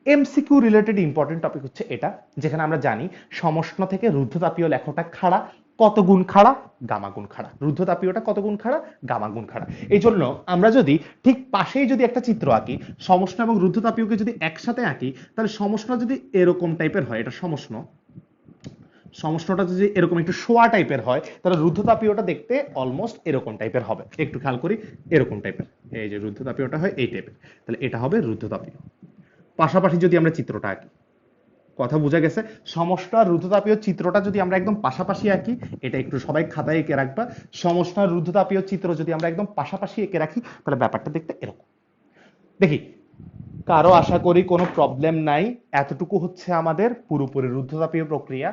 এমসিকিউ রিলেটেড ইম্পর্টেন্ট টপিক হচ্ছে এটা, যেখানে আমরা জানি সমষ্ণ থেকে রুদ্ধতাপীয় লেখটা খাড়া, কত গুণ খাড়া, গামা গুণ খাড়া, রুদ্ধতাপীয়টা কত গুণ খাড়া, গামা গুণ খাড়া। এই জন্য আমরা যদি ঠিক পাশেই যদি একটা চিত্র আঁকি, সমষ্ণ এবং রুদ্ধতাপীয়কে যদি একসাথে আঁকি, তাহলে সমষ্ণ যদি এরকম টাইপের হয়, এটা সমষ্ণ, সমষ্ণটা যদি এরকম একটু শোয়া টাইপের হয়, তাহলে রুদ্ধতাপীয়টা দেখতে অলমোস্ট এরকম টাইপের হবে। একটু খেয়াল করি, এরকম টাইপের, এই যে রুদ্ধতাপীয়টা হয় এই টাইপের, তাহলে এটা হবে রুদ্ধতাপীয়। পাশাপাশি যদি আমরা চিত্রটা আঁকি, কথা বোঝা গেছে, সমষ্ণ আর রুদ্ধতাপীয় চিত্রটা যদি আমরা একদম পাশাপাশি আঁকি, এটা একটু সবাই খাতায় এঁকে রাখবা, সমষ্ণ আর রুদ্ধতাপীয় চিত্র যদি আমরা একদম পাশাপাশি এঁকে রাখি তাহলে ব্যাপারটা দেখতে এরকম। দেখি কারো আশা করি কোনো প্রবলেম নাই। এতটুকু হচ্ছে আমাদের পুরোপুরি রুদ্ধতাপীয় প্রক্রিয়া।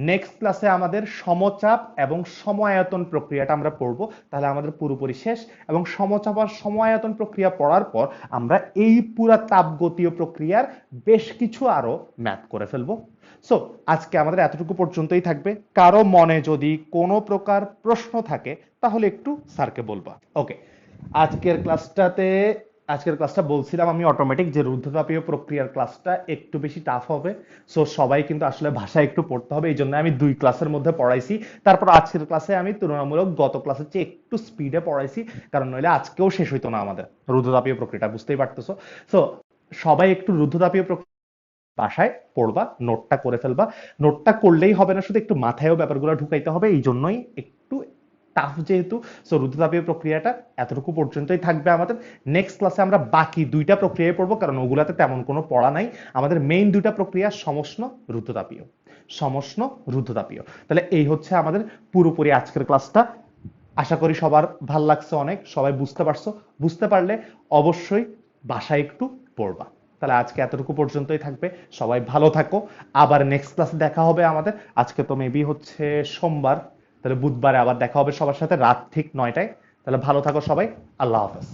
নেক্সট ক্লাসে আমাদের সমচাপ এবং সমায়তন প্রক্রিয়াটা আমরা পড়বো, তাহলে আমাদের পুরোপুরি শেষ। এবং সমচাপ আর সমায়তন প্রক্রিয়া পড়ার পর আমরা এই পুরা তাপগতীয় প্রক্রিয়ার বেশ কিছু আরো ম্যাথ করে ফেলবো। সো আজকে আমাদের এতটুকু পর্যন্তই থাকবে। কারো মনে যদি কোনো প্রকার প্রশ্ন থাকে তাহলে একটু স্যারকে বলবা। ওকে, আজকের ক্লাসটা বলছিলাম আমি অটোমেটিক যে রুদ্ধতাপীয় প্রক্রিয়ার ক্লাসটা একটু বেশি টাফ হবে। সো সবাই কিন্তু আসলে ভাষা একটু পড়তে হবে, এই জন্য আমি দুই ক্লাসের মধ্যে পড়াইছি। তারপর আজকের ক্লাসে আমি তুলনামূলক গত ক্লাসের চেয়ে একটু স্পিডে পড়াইছি, কারণ নইলে আজকেও শেষ হইতো না আমাদের রুদ্ধতাপীয় প্রক্রিয়াটা, বুঝতেই পারতেছো। সো সবাই একটু রুদ্ধতাপীয় প্রক্রিয়া বাসায় পড়বা, নোটটা করে ফেলবা। নোটটা করলেই হবে না, শুধু একটু মাথায়ও ব্যাপারগুলো ঢুকাইতে হবে, এই জন্যই একটু টাফ যেহেতু, সো রুদ্রতাপীয় প্রক্রিয়াটা এতটুকু পর্যন্তই থাকবে আমাদের। নেক্সট ক্লাসে আমরা বাকি দুইটা প্রক্রিয়ায় পড়বো, কারণ ওগুলাতে তেমন কোনো পড়া নাই। আমাদের মেইন দুইটা প্রক্রিয়া সমষ্ণ রুদ্রতাপীয়, সমষ্ণ রুদ্রতাপীয়। তাহলে এই হচ্ছে আমাদের পুরোপুরি আজকের ক্লাসটা। আশা করি সবার ভাল লাগছে অনেক, সবাই বুঝতে পারছো। বুঝতে পারলে অবশ্যই বাসায় একটু পড়বা। তাহলে আজকে এতটুকু পর্যন্তই থাকবে, সবাই ভালো থাকো। আবার নেক্সট ক্লাসে দেখা হবে আমাদের। আজকে তো মেবি হচ্ছে সোমবার, তাহলে বুধবারে আবার দেখা হবে সবার সাথে রাত ঠিক 9টায়। তাহলে ভালো থাকো সবাই, আল্লাহ হাফেজ।